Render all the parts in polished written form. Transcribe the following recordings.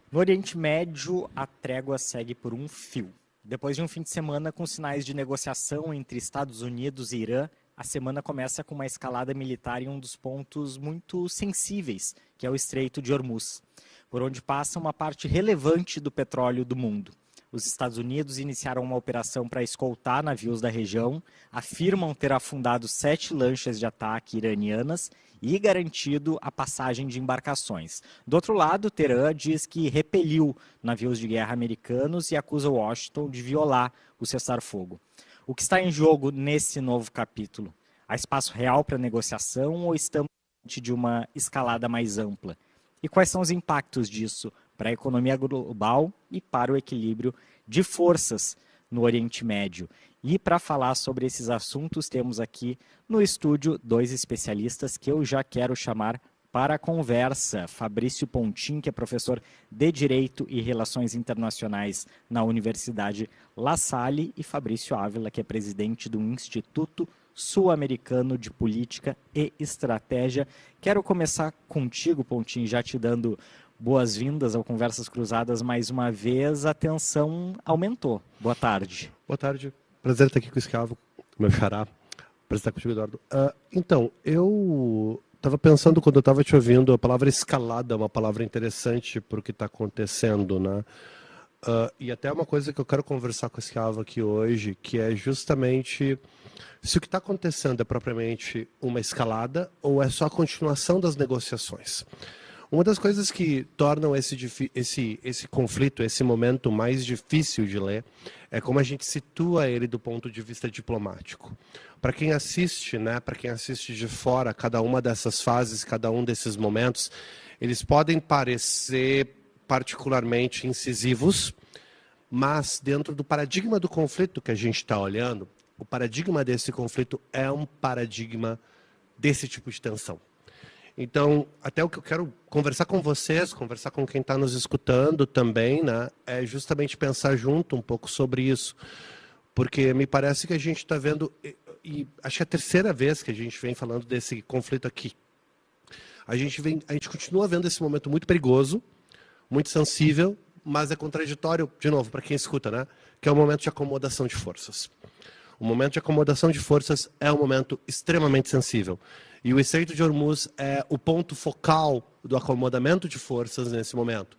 No Oriente Médio, a trégua segue por um fio. Depois de um fim de semana com sinais de negociação entre Estados Unidos e Irã, a semana começa com uma escalada militar em um dos pontos muito sensíveis, que é o Estreito de Hormuz, por onde passa uma parte relevante do petróleo do mundo. Os Estados Unidos iniciaram uma operação para escoltar navios da região, afirmam ter afundado 7 lanchas de ataque iranianas e garantido a passagem de embarcações. Do outro lado, Teherã diz que repeliu navios de guerra americanos e acusa Washington de violar o cessar-fogo. O que está em jogo nesse novo capítulo? Há espaço real para negociação ou estamos diante de uma escalada mais ampla? E quais são os impactos disso para a economia global e para o equilíbrio de forças no Oriente Médio? E para falar sobre esses assuntos, temos aqui no estúdio 2 especialistas que eu já quero chamar para a conversa. Fabrício Pontin, que é professor de Direito e Relações Internacionais na Universidade La Salle, e Fabrício Ávila, que é presidente do Instituto Sul-Americano de Política e Estratégia. Quero começar contigo, Pontin, já te dando boas-vindas ao Conversas Cruzadas mais uma vez. A tensão aumentou. Boa tarde. Boa tarde. Prazer estar aqui com o Escavo, meu xará. Prazer estar contigo, Eduardo. Então, eu estava pensando, quando eu estava te ouvindo, a palavra escalada é uma palavra interessante para o que está acontecendo, né? E até uma coisa que eu quero conversar com o Escavo aqui hoje, que é justamente se o que está acontecendo é propriamente uma escalada ou é só a continuação das negociações. Uma das coisas que tornam esse conflito, esse momento mais difícil de ler, é como a gente situa ele do ponto de vista diplomático. Para quem assiste, né, para quem assiste de fora, cada uma dessas fases, cada um desses momentos, eles podem parecer particularmente incisivos, mas dentro do paradigma do conflito que a gente está olhando, o paradigma desse conflito é um paradigma desse tipo de tensão. Então, até o que eu quero conversar com vocês, conversar com quem está nos escutando também, né, é justamente pensar junto um pouco sobre isso. Porque me parece que a gente está vendo, e acho que é a terceira vez que a gente vem falando desse conflito aqui. A gente continua vendo esse momento muito perigoso, muito sensível, mas é contraditório, de novo, para quem escuta, né, que é o momento de acomodação de forças. O momento de acomodação de forças é um momento extremamente sensível. E o Estreito de Hormuz é o ponto focal do acomodamento de forças nesse momento.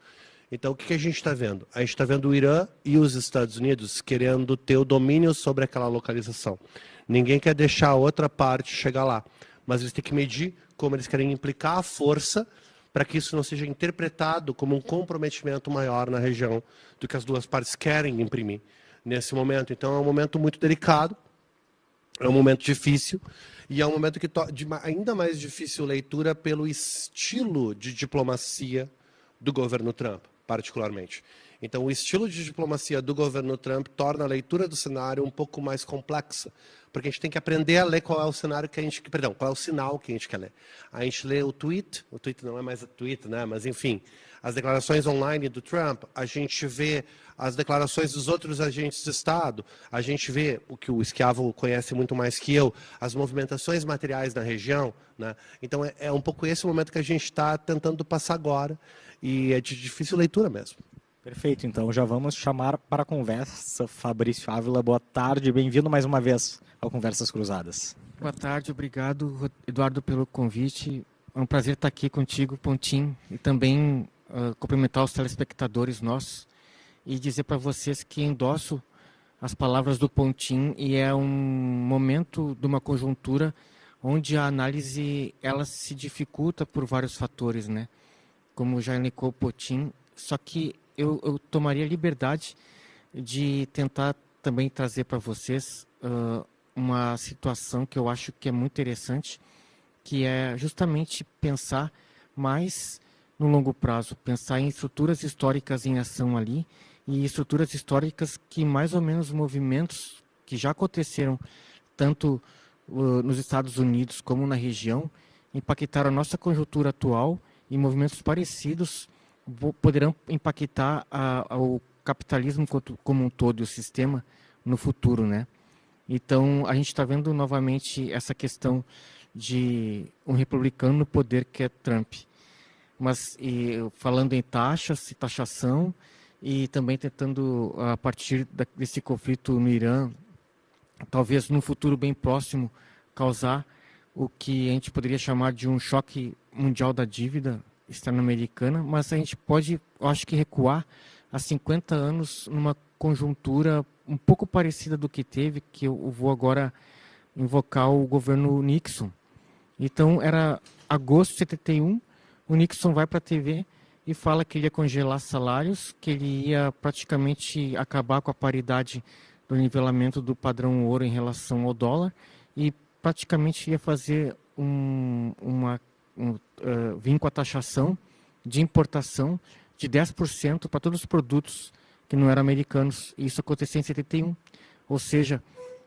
Então, o que a gente está vendo? A gente está vendo o Irã e os Estados Unidos querendo ter o domínio sobre aquela localização. Ninguém quer deixar a outra parte chegar lá, mas eles têm que medir como eles querem implicar a força para que isso não seja interpretado como um comprometimento maior na região do que as duas partes querem imprimir nesse momento. Então, é um momento muito delicado, é um momento difícil, e é um momento que de ainda mais difícil leitura pelo estilo de diplomacia do governo Trump, particularmente. Então, o estilo de diplomacia do governo Trump torna a leitura do cenário um pouco mais complexa, porque a gente tem que aprender a ler qual é o cenário que a gente, perdão, qual é o sinal que a gente quer ler. A gente lê o tweet não é mais o tweet, né? Mas enfim, as declarações online do Trump, a gente vê as declarações dos outros agentes de Estado, a gente vê o que o Esquiavo conhece muito mais que eu, as movimentações materiais na região, né? Então é um pouco esse o momento que a gente está tentando passar agora, e é de difícil leitura mesmo. Perfeito, então já vamos chamar para a conversa Fabrício Ávila. Boa tarde, bem-vindo mais uma vez ao Conversas Cruzadas. Boa tarde, obrigado, Eduardo, pelo convite. É um prazer estar aqui contigo, Pontin, e também cumprimentar os telespectadores nossos e dizer para vocês que endosso as palavras do Pontin, e é um momento de uma conjuntura onde a análise ela se dificulta por vários fatores, né? Como já indicou o Pontin, só que eu tomaria a liberdade de tentar também trazer para vocês uma situação que eu acho que é muito interessante, que é justamente pensar mais no longo prazo, pensar em estruturas históricas em ação ali, e estruturas históricas que mais ou menos movimentos que já aconteceram tanto nos Estados Unidos como na região, impactaram a nossa conjuntura atual, e movimentos parecidos poderão impactar o capitalismo como um todo e o sistema no futuro, né? Então, a gente está vendo novamente essa questão de um republicano no poder, que é Trump. mas falando em taxas e taxação, e também tentando, a partir desse conflito no Irã, talvez num futuro bem próximo, causar o que a gente poderia chamar de um choque mundial da dívida externa americana, mas a gente pode, eu acho que, recuar há 50 anos numa conjuntura um pouco parecida do que teve, que eu vou agora invocar o governo Nixon. Então, era agosto de 71, o Nixon vai para a TV e fala que ele ia congelar salários, que ele ia praticamente acabar com a paridade do nivelamento do padrão ouro em relação ao dólar e praticamente ia fazer vir com a taxação de importação de 10% para todos os produtos que não eram americanos. Isso aconteceu em 71. Ou seja,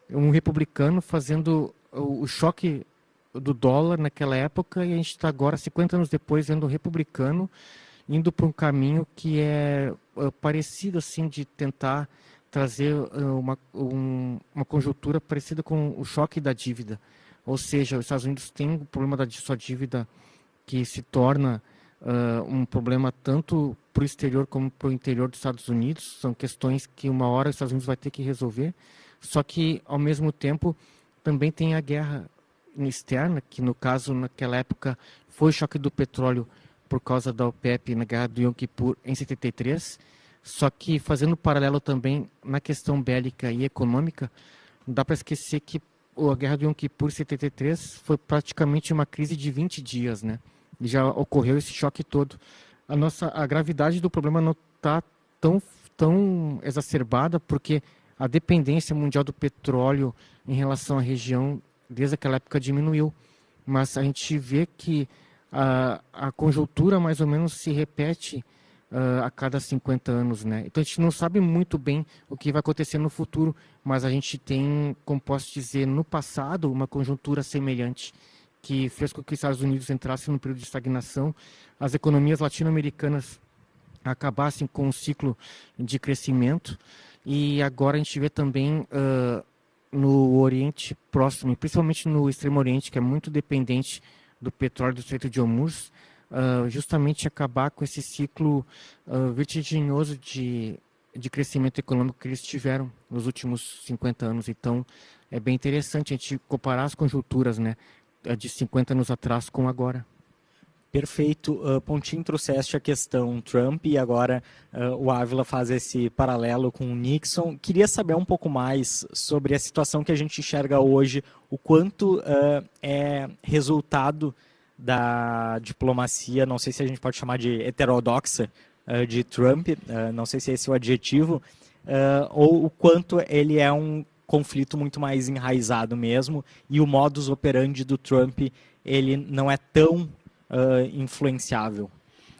um republicano fazendo o choque do dólar naquela época, e a gente está agora, 50 anos depois, vendo um republicano indo para um caminho que é parecido, assim, de tentar trazer uma conjuntura parecida com o choque da dívida. Ou seja, os Estados Unidos têm o problema da sua dívida, que se torna um problema tanto para o exterior como para o interior dos Estados Unidos. São questões que uma hora os Estados Unidos vai ter que resolver. Só que, ao mesmo tempo, também tem a guerra externa, que no caso, naquela época, foi o choque do petróleo por causa da OPEP na guerra do Yom Kippur em 73. Só que, fazendo paralelo também na questão bélica e econômica, não dá para esquecer que a guerra do Yom Kippur em 73 foi praticamente uma crise de 20 dias, né? E já ocorreu esse choque todo. A gravidade do problema não está tão exacerbada, porque a dependência mundial do petróleo em relação à região, desde aquela época, diminuiu. Mas a gente vê que a conjuntura mais ou menos se repete a cada 50 anos, né? Então a gente não sabe muito bem o que vai acontecer no futuro, mas a gente tem, como posso dizer, no passado, uma conjuntura semelhante, que fez com que os Estados Unidos entrassem num período de estagnação, as economias latino-americanas acabassem com um ciclo de crescimento, e agora a gente vê também no Oriente Próximo, principalmente no Extremo Oriente, que é muito dependente do petróleo do Estreito de Hormuz, justamente acabar com esse ciclo vertiginoso de crescimento econômico que eles tiveram nos últimos 50 anos. Então, é bem interessante a gente comparar as conjunturas, né, de 50 anos atrás com agora. Perfeito. Pontinho, trouxeste a questão Trump e agora o Ávila faz esse paralelo com o Nixon. Queria saber um pouco mais sobre a situação que a gente enxerga hoje, o quanto é resultado da diplomacia, não sei se a gente pode chamar de heterodoxa, de Trump, não sei se esse é o adjetivo, ou o quanto ele é um conflito muito mais enraizado mesmo, e o modus operandi do Trump ele não é tão influenciável.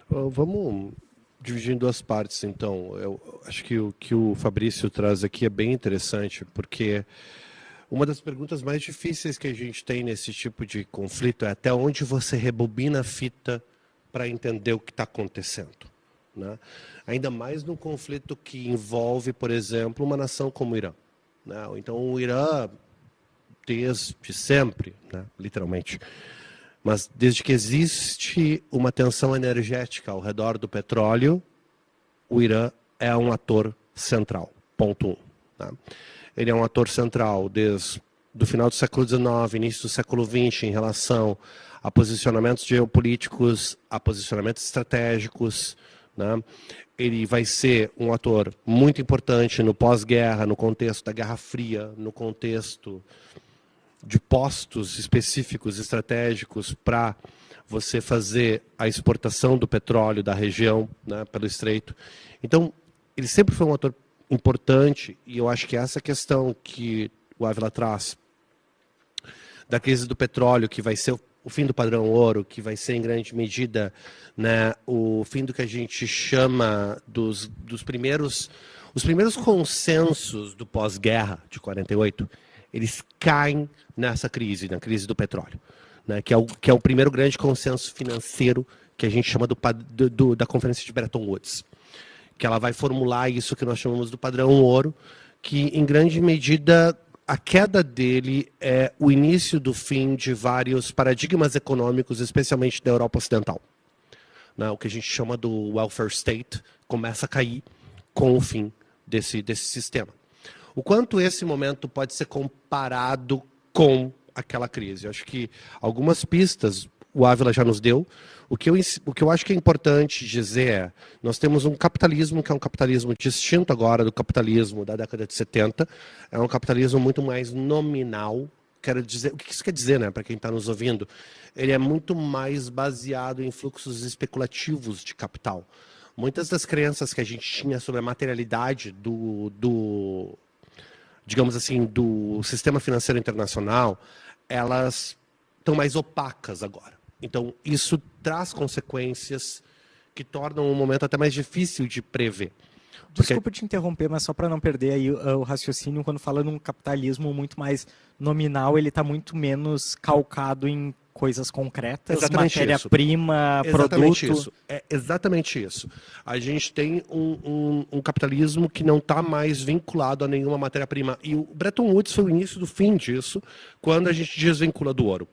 Vamos dividir em duas partes, então. Eu acho que o que o Fabrício traz aqui é bem interessante, porque uma das perguntas mais difíceis que a gente tem nesse tipo de conflito é até onde você rebobina a fita para entender o que está acontecendo, né? Ainda mais num conflito que envolve, por exemplo, uma nação como o Irã, né? Então, o Irã, desde sempre, né, literalmente, mas desde que existe uma tensão energética ao redor do petróleo, o Irã é um ator central, ponto 1. Tá? Ele é um ator central desde o final do século XIX, início do século XX, em relação a posicionamentos geopolíticos, a posicionamentos estratégicos, né? Ele vai ser um ator muito importante no pós-guerra, no contexto da Guerra Fria, no contexto de postos específicos estratégicos para você fazer a exportação do petróleo da região, né, pelo estreito. Então, ele sempre foi um ator importante, e eu acho que essa questão que o Ávila traz da crise do petróleo, que vai ser o fim do padrão ouro, que vai ser em grande medida, né, o fim do que a gente chama dos primeiros consensos do pós-guerra de 48, eles caem nessa crise, na crise do petróleo, né, que é o primeiro grande consenso financeiro que a gente chama da Conferência de Bretton Woods, que ela vai formular isso que nós chamamos do padrão ouro, que em grande medida a queda dele é o início do fim de vários paradigmas econômicos, especialmente da Europa Ocidental. né, o que a gente chama do welfare state, começa a cair com o fim desse sistema. O quanto esse momento pode ser comparado com aquela crise? Eu acho que algumas pistas o Ávila já nos deu. O que eu acho que é importante dizer é, nós temos um capitalismo que é um capitalismo distinto agora do capitalismo da década de 70, é um capitalismo muito mais nominal. Quero dizer, o que isso quer dizer, né, para quem está nos ouvindo? Ele é muito mais baseado em fluxos especulativos de capital. Muitas das crenças que a gente tinha sobre a materialidade digamos assim, do sistema financeiro internacional, elas estão mais opacas agora. Então, isso traz consequências que tornam o momento até mais difícil de prever. Desculpa te interromper, mas só para não perder aí o raciocínio, quando fala num capitalismo muito mais nominal, ele está muito menos calcado em coisas concretas, matéria-prima, produto. Isso. É exatamente isso. A gente tem um capitalismo que não está mais vinculado a nenhuma matéria-prima. E o Bretton Woods foi o início do fim disso, quando a gente desvincula do ouro.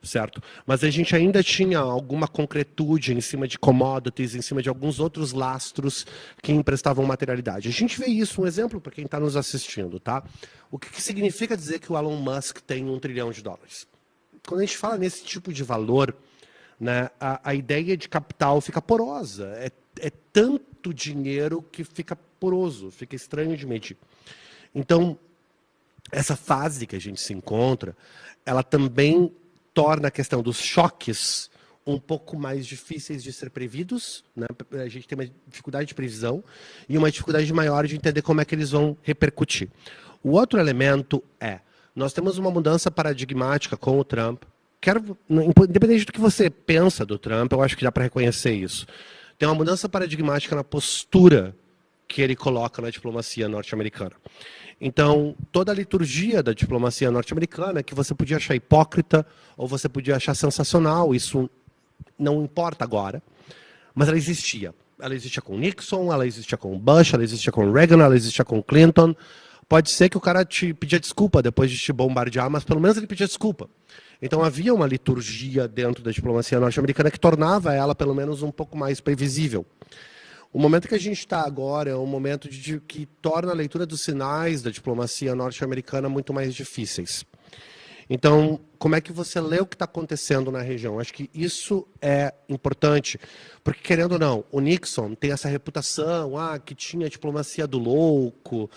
Certo? Mas a gente ainda tinha alguma concretude em cima de commodities, em cima de alguns outros lastros que emprestavam materialidade. A gente vê isso, um exemplo para quem está nos assistindo, tá? O que significa dizer que o Elon Musk tem $1 trilhão? Quando a gente fala nesse tipo de valor, né, a ideia de capital fica porosa. É tanto dinheiro que fica poroso, fica estranho de medir. Então, essa fase que a gente se encontra, ela também torna a questão dos choques um pouco mais difíceis de ser previdos, né? A gente tem uma dificuldade de previsão e uma dificuldade maior de entender como é que eles vão repercutir. O outro elemento é, nós temos uma mudança paradigmática com o Trump. Independente do que você pensa do Trump, eu acho que dá para reconhecer isso. Tem uma mudança paradigmática na postura que ele coloca na diplomacia norte-americana. Então, toda a liturgia da diplomacia norte-americana, que você podia achar hipócrita ou você podia achar sensacional, isso não importa agora, mas ela existia. Ela existia com Nixon, ela existia com Bush, ela existia com Reagan, ela existia com Clinton. Pode ser que o cara te pedia desculpa depois de te bombardear, mas pelo menos ele pedia desculpa. Então havia uma liturgia dentro da diplomacia norte-americana que tornava ela, pelo menos, um pouco mais previsível. O momento que a gente está agora é um momento que torna a leitura dos sinais da diplomacia norte-americana muito mais difíceis. Então, como é que você lê o que está acontecendo na região? Acho que isso é importante, porque, querendo ou não, o Nixon tem essa reputação, que tinha a diplomacia do louco,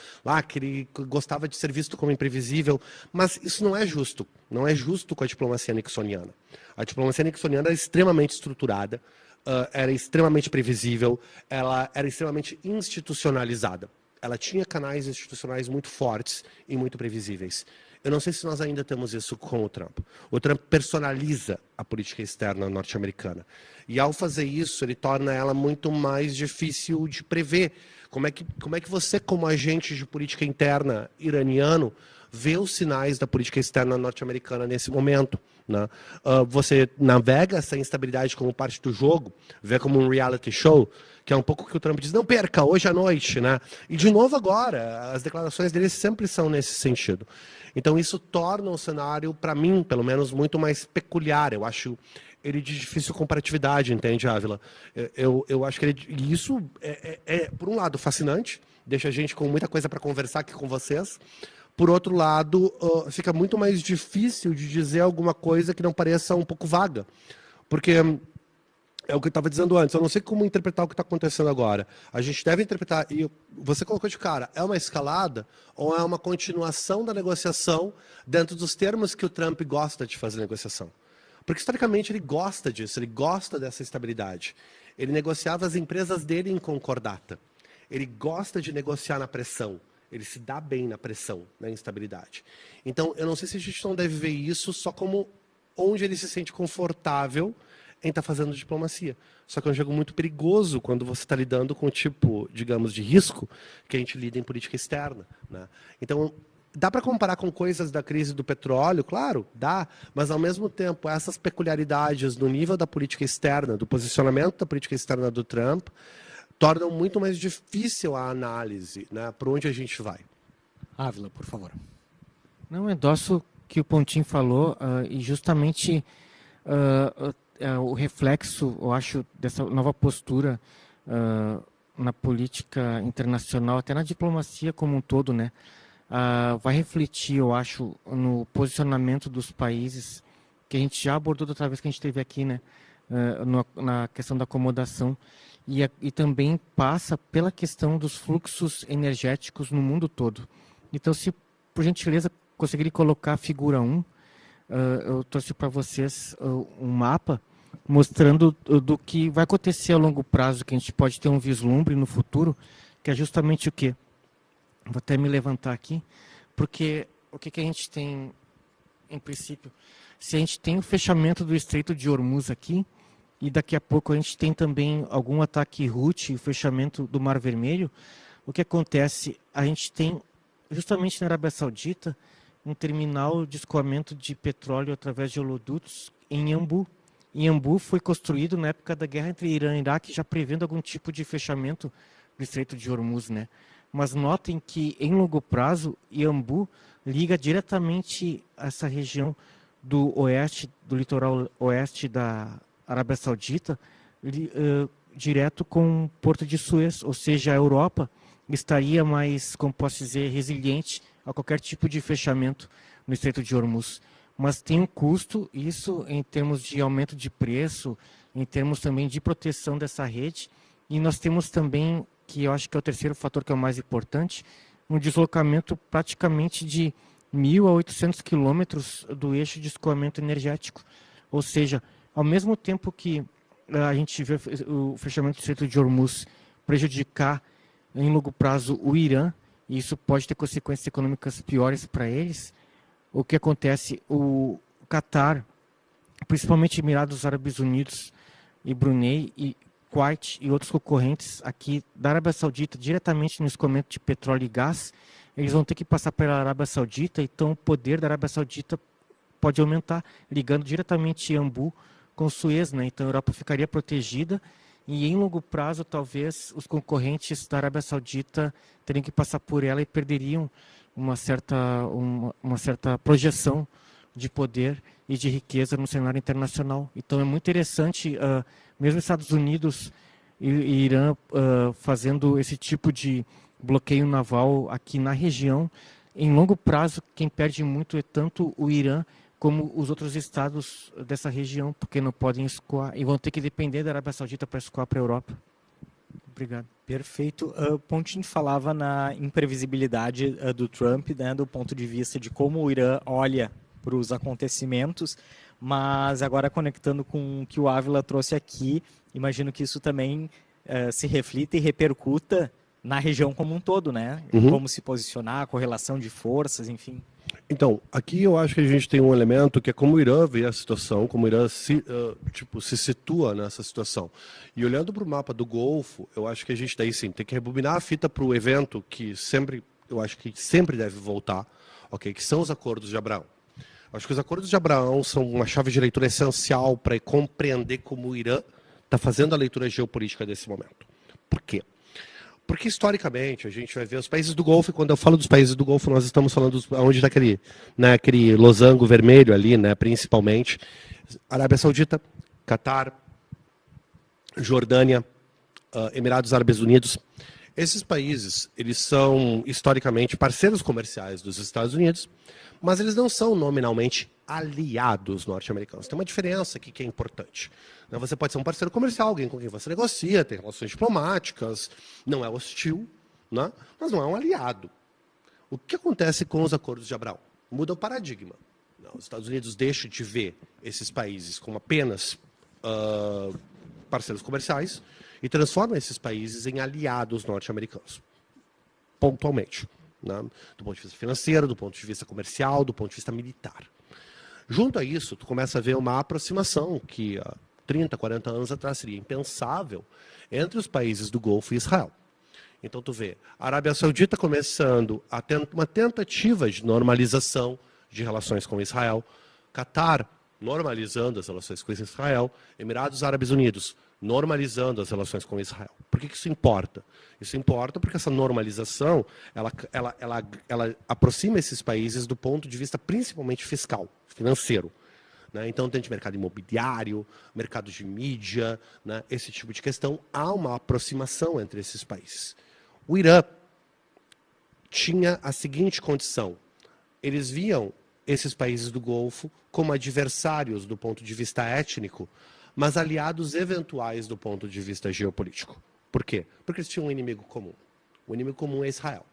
que ele gostava de ser visto como imprevisível, mas isso não é justo. Não é justo com a diplomacia nixoniana. A diplomacia nixoniana é extremamente estruturada, era extremamente previsível, ela era extremamente institucionalizada. Ela tinha canais institucionais muito fortes e muito previsíveis. Eu não sei se nós ainda temos isso com o Trump. O Trump personaliza a política externa norte-americana. E, ao fazer isso, ele torna ela muito mais difícil de prever. Como é que você, como agente de política interna iraniano, vê os sinais da política externa norte-americana nesse momento? Né? Você navega essa instabilidade como parte do jogo, vê como um reality show, que é um pouco que o Trump diz, não perca, hoje à noite. Né? E, de novo, agora, as declarações dele sempre são nesse sentido. Então, isso torna o cenário, para mim, pelo menos, muito mais peculiar. Eu acho ele de difícil comparatividade, entende, Ávila? Eu acho que isso por um lado, fascinante, deixa a gente com muita coisa para conversar aqui com vocês. Por outro lado, fica muito mais difícil de dizer alguma coisa que não pareça um pouco vaga. Porque é o que eu estava dizendo antes, eu não sei como interpretar o que está acontecendo agora. A gente deve interpretar, e você colocou de cara, é uma escalada ou é uma continuação da negociação dentro dos termos que o Trump gosta de fazer negociação? Porque, historicamente, ele gosta disso, ele gosta dessa estabilidade. Ele negociava as empresas dele em concordata. Ele gosta de negociar na pressão. Ele se dá bem na pressão, na instabilidade. Então, eu não sei se a gente não deve ver isso só como onde ele se sente confortável em estar fazendo diplomacia. Só que é um jogo muito perigoso quando você está lidando com o tipo, digamos, de risco que a gente lida em política externa. Né? Então, dá para comparar com coisas da crise do petróleo? Claro, dá. Mas, ao mesmo tempo, essas peculiaridades no nível da política externa, do posicionamento da política externa do Trump, tornam muito mais difícil a análise, né? Por onde a gente vai. Ávila, por favor. Não, endosso o que o Pontinho falou, e justamente o reflexo, eu acho, dessa nova postura na política internacional, até na diplomacia como um todo, né? Vai refletir, eu acho, no posicionamento dos países, que a gente já abordou da outra vez que a gente esteve aqui, né? Na questão da acomodação, e também passa pela questão dos fluxos energéticos no mundo todo. Então, se por gentileza conseguirem colocar a figura 1, eu trouxe para vocês um mapa mostrando do que vai acontecer a longo prazo, que a gente pode ter um vislumbre no futuro, que é justamente o quê? Vou até me levantar aqui, porque o que a gente tem, em princípio, se a gente tem o fechamento do Estreito de Hormuz aqui, e daqui a pouco a gente tem também algum ataque Houthi, o fechamento do Mar Vermelho, o que acontece? A gente tem, justamente na Arábia Saudita, um terminal de escoamento de petróleo através de oleodutos em Iambu. Iambu foi construído na época da guerra entre Irã e Iraque, já prevendo algum tipo de fechamento do Estreito de Hormuz, né? Mas notem que, em longo prazo, Iambu liga diretamente essa região do oeste, do litoral oeste da Arábia Saudita, direto com o Porto de Suez, ou seja, a Europa estaria mais, como posso dizer, resiliente a qualquer tipo de fechamento no Estreito de Hormuz. Mas tem um custo, isso em termos de aumento de preço, em termos também de proteção dessa rede, e nós temos também, que eu acho que é o terceiro fator que é o mais importante, um deslocamento praticamente de 1.000 a 800 quilômetros do eixo de escoamento energético. Ou seja, ao mesmo tempo que a gente vê o fechamento do Estreito de Hormuz prejudicar em longo prazo o Irã, e isso pode ter consequências econômicas piores para eles, o que acontece? O Catar, principalmente Emirados Árabes Unidos e Brunei e Kuwait e outros concorrentes aqui da Arábia Saudita, diretamente no escoamento de petróleo e gás, eles vão ter que passar pela Arábia Saudita, então o poder da Arábia Saudita pode aumentar, ligando diretamente Iambu com Suez, né? Então a Europa ficaria protegida e em longo prazo talvez os concorrentes da Arábia Saudita teriam que passar por ela e perderiam uma certa projeção de poder e de riqueza no cenário internacional. Então é muito interessante, mesmo Estados Unidos e Irã fazendo esse tipo de bloqueio naval aqui na região, em longo prazo quem perde muito é tanto o Irã como os outros estados dessa região, porque não podem escoar e vão ter que depender da Arábia Saudita para escoar para a Europa. Obrigado. Perfeito. Pontin falava na imprevisibilidade do Trump, né, do ponto de vista de como o Irã olha para os acontecimentos, mas agora conectando com o que o Ávila trouxe aqui, imagino que isso também se reflita e repercuta na região como um todo, né? Uhum. Como se posicionar, correlação de forças, enfim. Então, aqui eu acho que a gente tem um elemento que é como o Irã vê a situação, como o Irã se situa nessa situação. E olhando para o mapa do Golfo, eu acho que a gente daí sim tem que rebobinar a fita para o evento que sempre, eu acho que sempre deve voltar, ok? Que são os Acordos de Abraão. Acho que os Acordos de Abraão são uma chave de leitura essencial para compreender como o Irã está fazendo a leitura geopolítica desse momento. Por quê? Porque, historicamente, a gente vai ver os países do Golfo, e quando eu falo dos países do Golfo, nós estamos falando onde está aquele losango vermelho ali, né, principalmente. Arábia Saudita, Catar, Jordânia, Emirados Árabes Unidos. Esses países, eles são, historicamente, parceiros comerciais dos Estados Unidos, mas eles não são nominalmente aliados norte-americanos. Tem uma diferença aqui que é importante. Você pode ser um parceiro comercial, alguém com quem você negocia, tem relações diplomáticas, não é hostil, né? Mas não é um aliado. O que acontece com os Acordos de Abraão? Muda o paradigma. Os Estados Unidos deixam de ver esses países como apenas parceiros comerciais e transforma esses países em aliados norte-americanos, pontualmente, né? Do ponto de vista financeiro, do ponto de vista comercial, do ponto de vista militar. Junto a isso, tu começa a ver uma aproximação que 30, 40 anos atrás seria impensável entre os países do Golfo e Israel. Então tu vê a Arábia Saudita começando uma tentativa de normalização de relações com Israel, Catar normalizando as relações com Israel, Emirados Árabes Unidos normalizando as relações com Israel. Por que isso importa? Isso importa porque essa normalização ela aproxima esses países do ponto de vista principalmente fiscal, financeiro. né? Então, dentro de mercado imobiliário, mercado de mídia, né? Esse tipo de questão, há uma aproximação entre esses países. O Irã tinha a seguinte condição: eles viam esses países do Golfo como adversários do ponto de vista étnico, mas aliados eventuais do ponto de vista geopolítico. Por quê? Porque eles tinham um inimigo comum. O inimigo comum é Israel.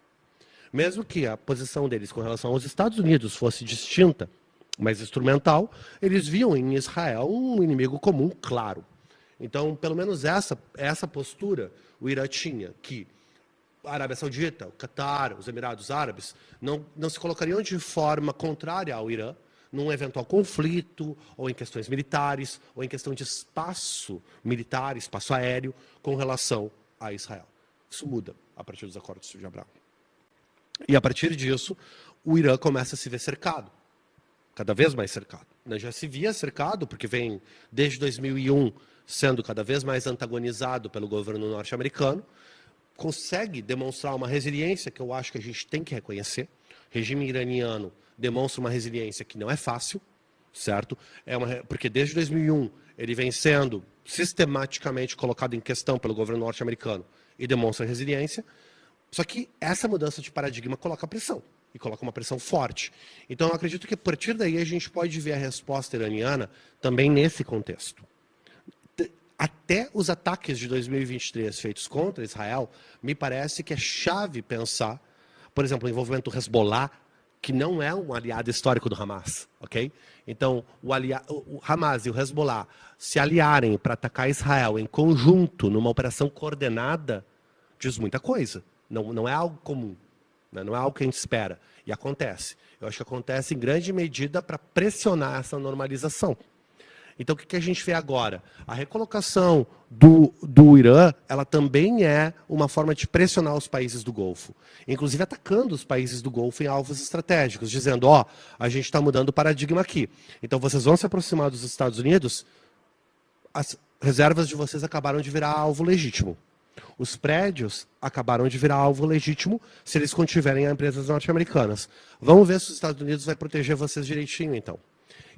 Mesmo que a posição deles com relação aos Estados Unidos fosse distinta, mas instrumental, eles viam em Israel um inimigo comum claro. Então, pelo menos essa postura o Irã tinha, que a Arábia Saudita, o Catar, os Emirados Árabes, não se colocariam de forma contrária ao Irã num eventual conflito, ou em questões militares, ou em questão de espaço militar, espaço aéreo, com relação a Israel. Isso muda a partir dos acordos de Abraão. E a partir disso, o Irã começa a se ver cercado, cada vez mais cercado. Já se via cercado, porque vem desde 2001 sendo cada vez mais antagonizado pelo governo norte-americano, consegue demonstrar uma resiliência que eu acho que a gente tem que reconhecer. O regime iraniano demonstra uma resiliência que não é fácil, certo? Porque desde 2001 ele vem sendo sistematicamente colocado em questão pelo governo norte-americano e demonstra resiliência. Só que essa mudança de paradigma coloca pressão, e coloca uma pressão forte. Então eu acredito que a partir daí a gente pode ver a resposta iraniana também nesse contexto. Até os ataques de 2023 feitos contra Israel, me parece que é chave pensar, por exemplo, o envolvimento do Hezbollah, que não é um aliado histórico do Hamas, ok? Então, o Hamas e o Hezbollah se aliarem para atacar Israel em conjunto, numa operação coordenada, diz muita coisa. Não é algo comum, né? Não é algo que a gente espera. E acontece. Eu acho que acontece em grande medida para pressionar essa normalização. Então, o que a gente vê agora? A recolocação do Irã, ela também é uma forma de pressionar os países do Golfo. Inclusive atacando os países do Golfo em alvos estratégicos, dizendo, a gente está mudando o paradigma aqui. Então, vocês vão se aproximar dos Estados Unidos, as reservas de vocês acabaram de virar alvo legítimo. Os prédios acabaram de virar alvo legítimo se eles contiverem a empresas norte-americanas. Vamos ver se os Estados Unidos vai proteger vocês direitinho, então.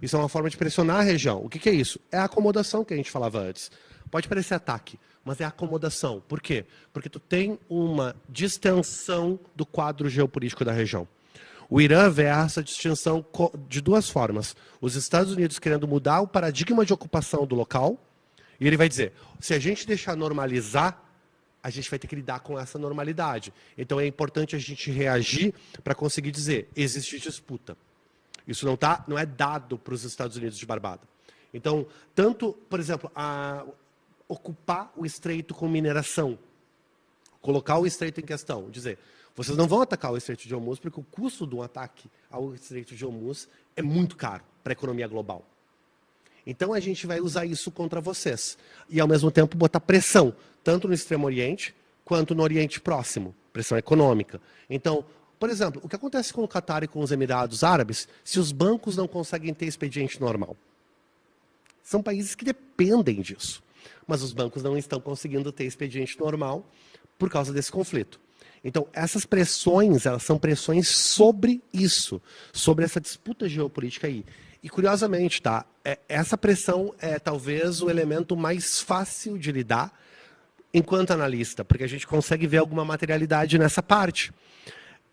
Isso é uma forma de pressionar a região. O que é isso? É a acomodação que a gente falava antes. Pode parecer ataque, mas é acomodação. Por quê? Porque tu tem uma distensão do quadro geopolítico da região. O Irã vê essa distinção de duas formas. Os Estados Unidos querendo mudar o paradigma de ocupação do local, e ele vai dizer, se a gente deixar normalizar, a gente vai ter que lidar com essa normalidade. Então é importante a gente reagir para conseguir dizer, existe disputa. Isso não é dado para os Estados Unidos de barbada. Então, tanto, por exemplo, ocupar o estreito com mineração, colocar o estreito em questão, dizer, vocês não vão atacar o estreito de Hormuz porque o custo de um ataque ao estreito de Hormuz é muito caro para a economia global. Então, a gente vai usar isso contra vocês. E, ao mesmo tempo, botar pressão, tanto no Extremo Oriente, quanto no Oriente Próximo, pressão econômica. Então, por exemplo, o que acontece com o Catar e com os Emirados Árabes se os bancos não conseguem ter expediente normal? São países que dependem disso, mas os bancos não estão conseguindo ter expediente normal por causa desse conflito. Então, essas pressões, elas são pressões sobre isso, sobre essa disputa geopolítica aí. E, curiosamente, essa pressão é talvez o elemento mais fácil de lidar enquanto analista, porque a gente consegue ver alguma materialidade nessa parte.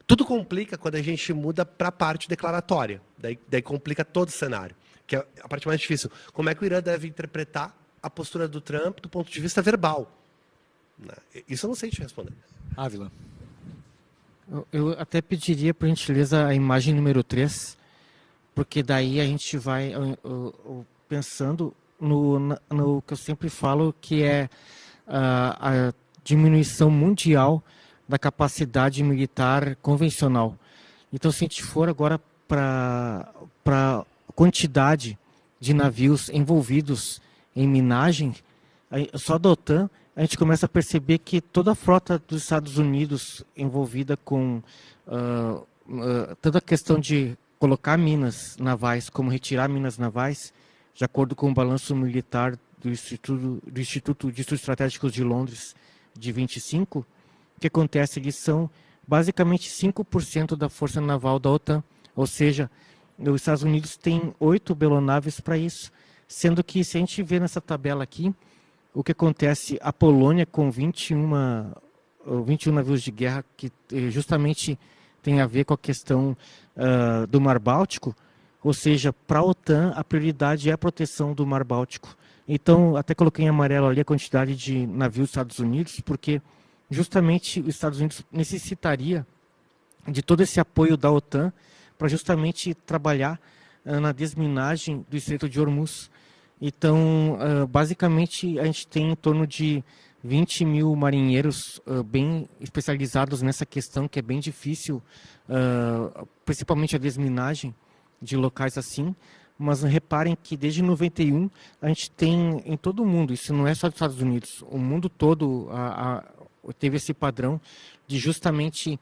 Tudo complica quando a gente muda para a parte declaratória. Daí complica todo o cenário, que é a parte mais difícil. Como é que o Irã deve interpretar a postura do Trump do ponto de vista verbal? Isso eu não sei te responder. Ávila. Eu até pediria, por gentileza, a imagem número 3, porque daí a gente vai pensando no que eu sempre falo, que é a diminuição mundial da capacidade militar convencional. Então, se a gente for agora para a quantidade de navios envolvidos em minagem, só da OTAN, a gente começa a perceber que toda a frota dos Estados Unidos envolvida com toda a questão de colocar minas navais, como retirar minas navais, de acordo com o balanço militar do Instituto de Estudos Estratégicos de Londres, de 25, o que acontece? Eles são basicamente 5% da força naval da OTAN, ou seja, os Estados Unidos tem 8 belonaves para isso, sendo que se a gente vê nessa tabela aqui, o que acontece, a Polônia com 21 navios de guerra, que justamente tem a ver com a questão do Mar Báltico, ou seja, para a OTAN a prioridade é a proteção do Mar Báltico. Então, até coloquei em amarelo ali a quantidade de navios dos Estados Unidos, porque justamente os Estados Unidos necessitaria de todo esse apoio da OTAN para justamente trabalhar na desminagem do Estreito de Hormuz. Então, basicamente, a gente tem em torno de 20 mil marinheiros bem especializados nessa questão, que é bem difícil, principalmente a desminagem de locais assim. Mas reparem que desde 91 a gente tem em todo o mundo, isso não é só dos Estados Unidos, o mundo todo teve esse padrão de justamente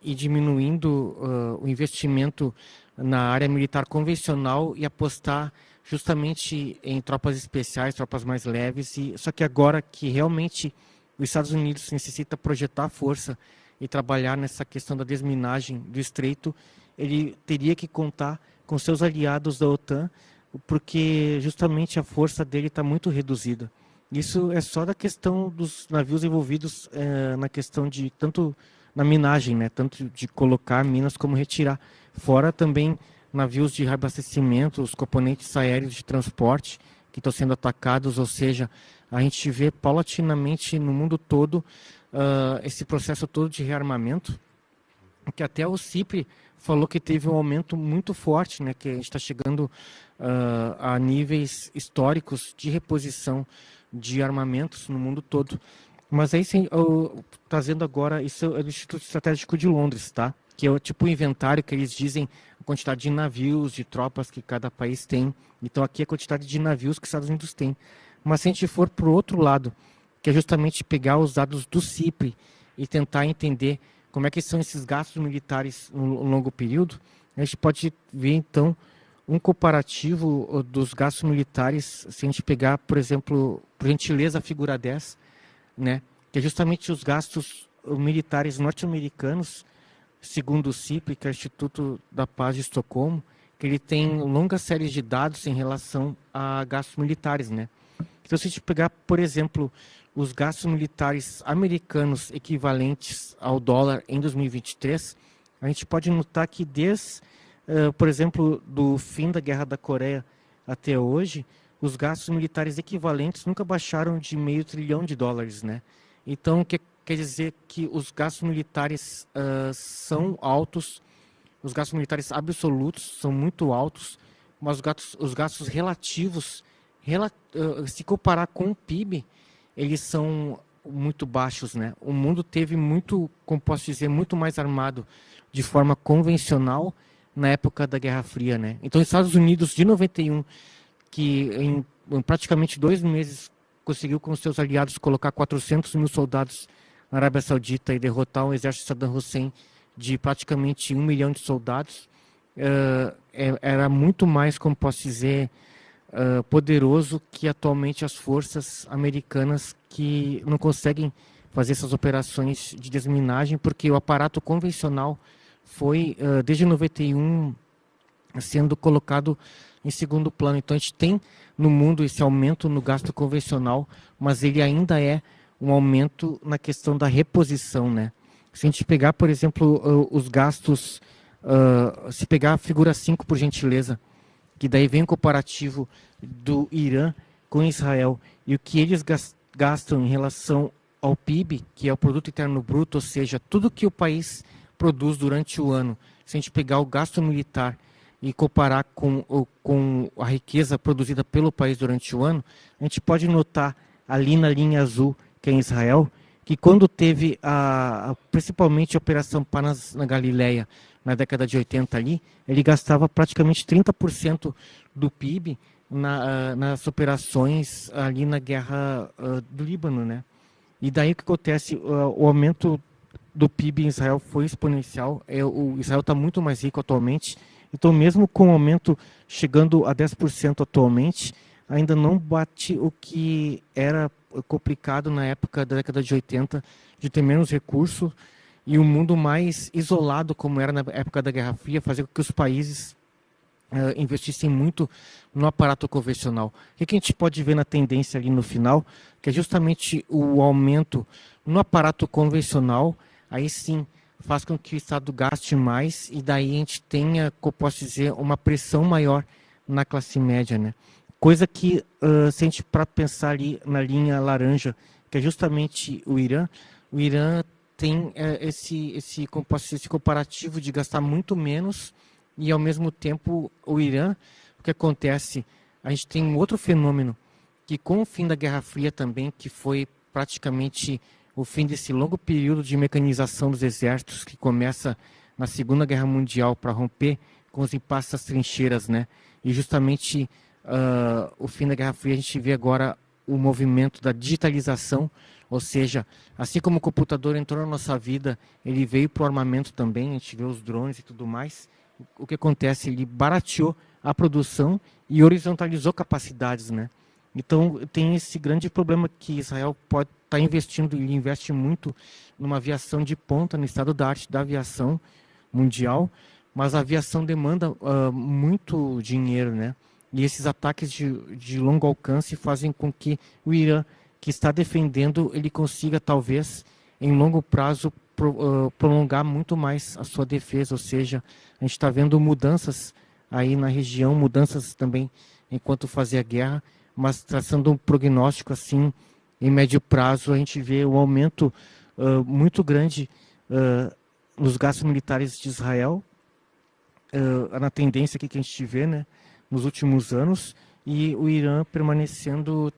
ir diminuindo o investimento na área militar convencional e apostar justamente em tropas especiais, tropas mais leves. Só que agora que realmente os Estados Unidos necessita projetar força e trabalhar nessa questão da desminagem do estreito, ele teria que contar com seus aliados da OTAN, porque justamente a força dele está muito reduzida. Isso é só da questão dos navios envolvidos na questão de tanto na minagem, né, tanto de colocar minas como retirar. Fora também navios de reabastecimento, os componentes aéreos de transporte que estão sendo atacados, ou seja, a gente vê paulatinamente no mundo todo esse processo todo de rearmamento, que até o CIPRE falou que teve um aumento muito forte, né, que a gente está chegando a níveis históricos de reposição de armamentos no mundo todo. Mas aí, sim, trazendo agora, isso é do Instituto Estratégico de Londres, tá? Que é o tipo inventário que eles dizem a quantidade de navios, de tropas que cada país tem. Então aqui é a quantidade de navios que os Estados Unidos têm. Mas se a gente for para o outro lado, que é justamente pegar os dados do CIPRE e tentar entender como é que são esses gastos militares no longo período, a gente pode ver então um comparativo dos gastos militares, se a gente pegar, por exemplo, por gentileza, a figura 10, né, que é justamente os gastos militares norte-americanos, segundo o CIPRE, que é o Instituto da Paz de Estocolmo, que ele tem longas séries de dados em relação a gastos militares, né. Então, se a gente pegar, por exemplo, os gastos militares americanos equivalentes ao dólar em 2023, a gente pode notar que desde, por exemplo, do fim da Guerra da Coreia até hoje, os gastos militares equivalentes nunca baixaram de $500 bilhão, né? Então, quer dizer que os gastos militares são altos, os gastos militares absolutos são muito altos, mas os gastos relativos, se comparar com o PIB, eles são muito baixos, né? O mundo teve muito, como posso dizer, muito mais armado de forma convencional na época da Guerra Fria, né? Então, os Estados Unidos, de 91, que em praticamente 2 meses conseguiu com seus aliados colocar 400 mil soldados na Arábia Saudita e derrotar o exército de Saddam Hussein de praticamente 1 milhão de soldados, era muito mais, como posso dizer, poderoso que atualmente as forças americanas, que não conseguem fazer essas operações de desminagem, porque o aparato convencional foi, desde 91, sendo colocado em segundo plano. Então a gente tem no mundo esse aumento no gasto convencional, mas ele ainda é um aumento na questão da reposição, né? Se a gente pegar, por exemplo, os gastos, se pegar a figura 5, por gentileza, que daí vem o comparativo do Irã com Israel, e o que eles gastam em relação ao PIB, que é o Produto Interno Bruto, ou seja, tudo que o país produz durante o ano. Se a gente pegar o gasto militar e comparar com a riqueza produzida pelo país durante o ano, a gente pode notar ali na linha azul, que é em Israel, que quando teve principalmente a Operação Panas na Galileia, na década de 80 ali, ele gastava praticamente 30% do PIB nas operações ali na guerra do Líbano, né? E daí o que acontece? O aumento do PIB em Israel foi exponencial. O Israel está muito mais rico atualmente. Então, mesmo com o aumento chegando a 10% atualmente, ainda não bate o que era complicado na época da década de 80, de ter menos recursos e um mundo mais isolado, como era na época da Guerra Fria, fazer com que os países investissem muito no aparato convencional. O que a gente pode ver na tendência ali no final, que é justamente o aumento no aparato convencional, aí sim faz com que o Estado gaste mais e daí a gente tenha, como posso dizer, uma pressão maior na classe média, né? Coisa que, se a gente para pensar ali na linha laranja, que é justamente o Irã tem como posso dizer, esse comparativo de gastar muito menos e ao mesmo tempo o Irã, o que acontece, a gente tem um outro fenômeno que com o fim da Guerra Fria também, que foi praticamente o fim desse longo período de mecanização dos exércitos que começa na Segunda Guerra Mundial para romper com os impasses das trincheiras, né? E justamente o fim da Guerra Fria a gente vê agora o movimento da digitalização, ou seja, assim como o computador entrou na nossa vida, ele veio para o armamento também, a gente vê os drones e tudo mais. O que acontece? Ele barateou a produção e horizontalizou capacidades, né? Então tem esse grande problema que Israel pode estar investindo, ele investe muito numa aviação de ponta, no estado da arte da aviação mundial, mas a aviação demanda muito dinheiro, né? E esses ataques de longo alcance fazem com que o Irã, que está defendendo, ele consiga talvez em longo prazo prolongar muito mais a sua defesa, ou seja, a gente está vendo mudanças aí na região, mudanças também enquanto fazia guerra, mas traçando um prognóstico assim, em médio prazo, a gente vê um aumento muito grande nos gastos militares de Israel, na tendência que a gente vê, né, nos últimos anos, e o Irã permanecendo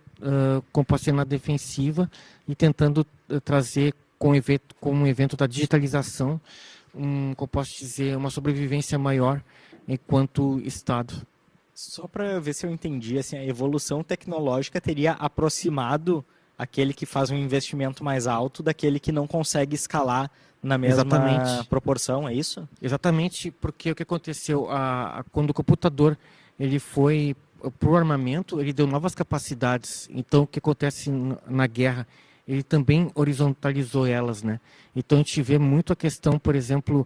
na defensiva e tentando trazer com o evento da digitalização, como posso dizer, uma sobrevivência maior enquanto Estado. Só para ver se eu entendi, assim, a evolução tecnológica teria aproximado aquele que faz um investimento mais alto daquele que não consegue escalar na mesma Exatamente. proporção, é isso? Exatamente, porque o que aconteceu, quando o computador ele foi para o armamento, ele deu novas capacidades. Então, o que acontece na guerra, ele também horizontalizou elas, né? Então, a gente vê muito a questão, por exemplo,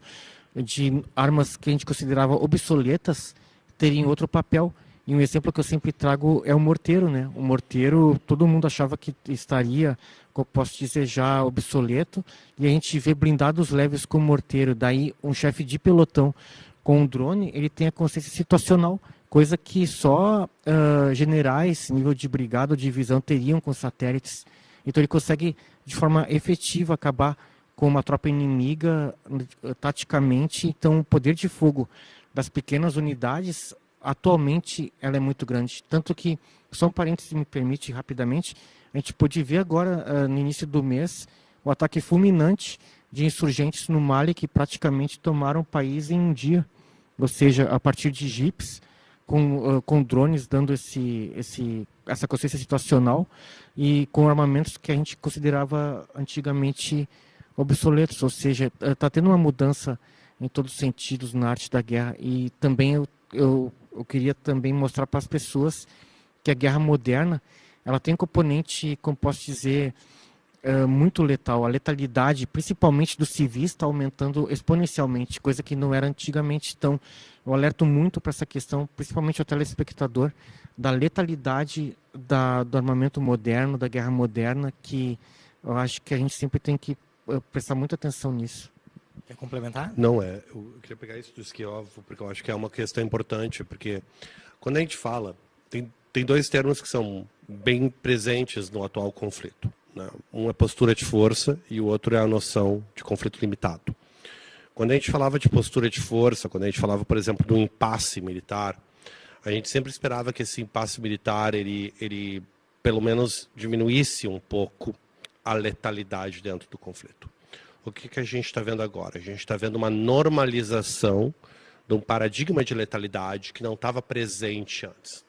de armas que a gente considerava obsoletas terem outro papel. E um exemplo que eu sempre trago é o morteiro, né? O morteiro, todo mundo achava que estaria, como posso dizer, já obsoleto, e a gente vê blindados leves com morteiro. Daí, um chefe de pelotão com um drone, ele tem a consciência situacional, coisa que só generais, nível de brigada ou divisão, teriam com satélites. Então, ele consegue, de forma efetiva, acabar com uma tropa inimiga taticamente. Então, o poder de fogo das pequenas unidades atualmente ela é muito grande, tanto que, só um parêntese me permite rapidamente, a gente pôde ver agora no início do mês o ataque fulminante de insurgentes no Mali que praticamente tomaram o país em um dia, ou seja, a partir de jipes com drones dando essa consciência situacional e com armamentos que a gente considerava antigamente obsoletos, ou seja, está tendo uma mudança em todos os sentidos na arte da guerra. E também eu queria também mostrar para as pessoas que a guerra moderna ela tem um componente, como posso dizer, muito letal. A letalidade, principalmente dos civis, está aumentando exponencialmente, coisa que não era antigamente. Então, eu alerto muito para essa questão, principalmente ao telespectador, da letalidade do armamento moderno, da guerra moderna, que eu acho que a gente sempre tem que prestar muita atenção nisso. Quer complementar? Não é. Eu queria pegar isso do Schiavo, porque eu acho que é uma questão importante, porque quando a gente fala, tem dois termos que são bem presentes no atual conflito, né? Um é postura de força e o outro é a noção de conflito limitado. Quando a gente falava de postura de força, quando a gente falava, por exemplo, do impasse militar, a gente sempre esperava que esse impasse militar ele pelo menos diminuísse um pouco a letalidade dentro do conflito. O que a gente está vendo agora? A gente está vendo uma normalização de um paradigma de letalidade que não estava presente antes.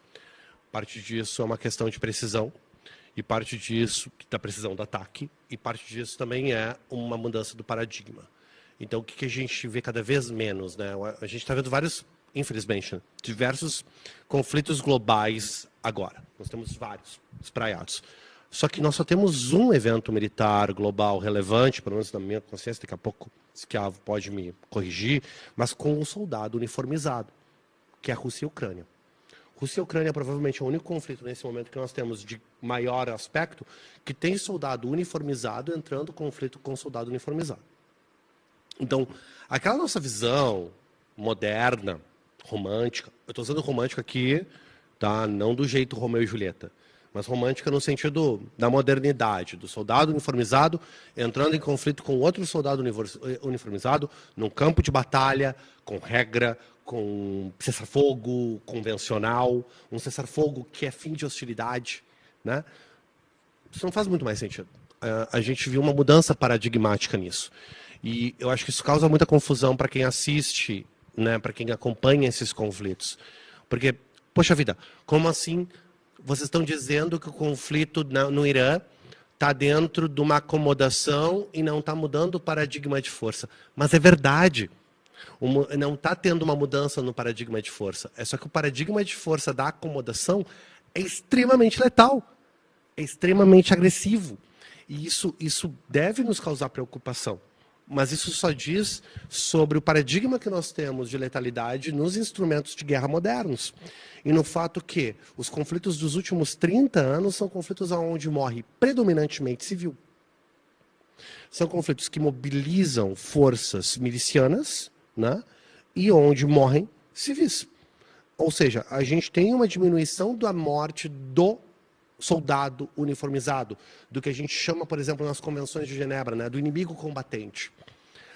Parte disso é uma questão de precisão, e parte disso, da precisão do ataque, e parte disso também é uma mudança do paradigma. Então, o que a gente vê cada vez menos, né? A gente está vendo infelizmente, diversos conflitos globais agora. Nós temos vários espraiados. Só que nós só temos um evento militar global relevante, pelo menos na minha consciência, daqui a pouco o Esquiavo pode me corrigir, mas com um soldado uniformizado, que é a Rússia e a Ucrânia. Rússia e Ucrânia provavelmente é o único conflito nesse momento que nós temos de maior aspecto, que tem soldado uniformizado entrando em conflito com soldado uniformizado. Então, aquela nossa visão moderna, romântica, eu estou usando romântica aqui, tá? Não do jeito Romeu e Julieta, mas romântica no sentido da modernidade, do soldado uniformizado entrando em conflito com outro soldado uniformizado num campo de batalha, com regra, com cessar-fogo convencional, um cessar-fogo que é fim de hostilidade, né? Isso não faz muito mais sentido. A gente viu uma mudança paradigmática nisso. E eu acho que isso causa muita confusão para quem assiste, né, para quem acompanha esses conflitos. Porque, poxa vida, como assim vocês estão dizendo que o conflito no Irã está dentro de uma acomodação e não está mudando o paradigma de força? Mas é verdade. Não está tendo uma mudança no paradigma de força. É só que o paradigma de força da acomodação é extremamente letal, é extremamente agressivo. E isso deve nos causar preocupação. Mas isso só diz sobre o paradigma que nós temos de letalidade nos instrumentos de guerra modernos. E no fato que os conflitos dos últimos 30 anos são conflitos onde morre predominantemente civil. São conflitos que mobilizam forças milicianas, né, e onde morrem civis. Ou seja, a gente tem uma diminuição da morte do soldado uniformizado, do que a gente chama, por exemplo, nas convenções de Genebra, né, do inimigo combatente.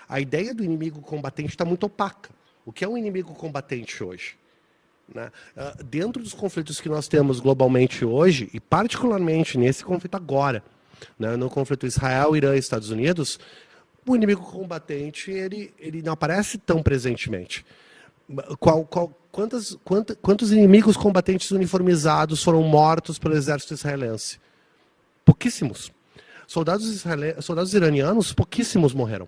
A ideia do inimigo combatente está muito opaca. O que é um inimigo combatente hoje? Né? Dentro dos conflitos que nós temos globalmente hoje, e particularmente nesse conflito agora, né, no conflito Israel, Irã e Estados Unidos, o inimigo combatente ele não aparece tão presentemente. Quantos inimigos combatentes uniformizados foram mortos pelo exército israelense? Pouquíssimos. Soldados iranianos, pouquíssimos morreram.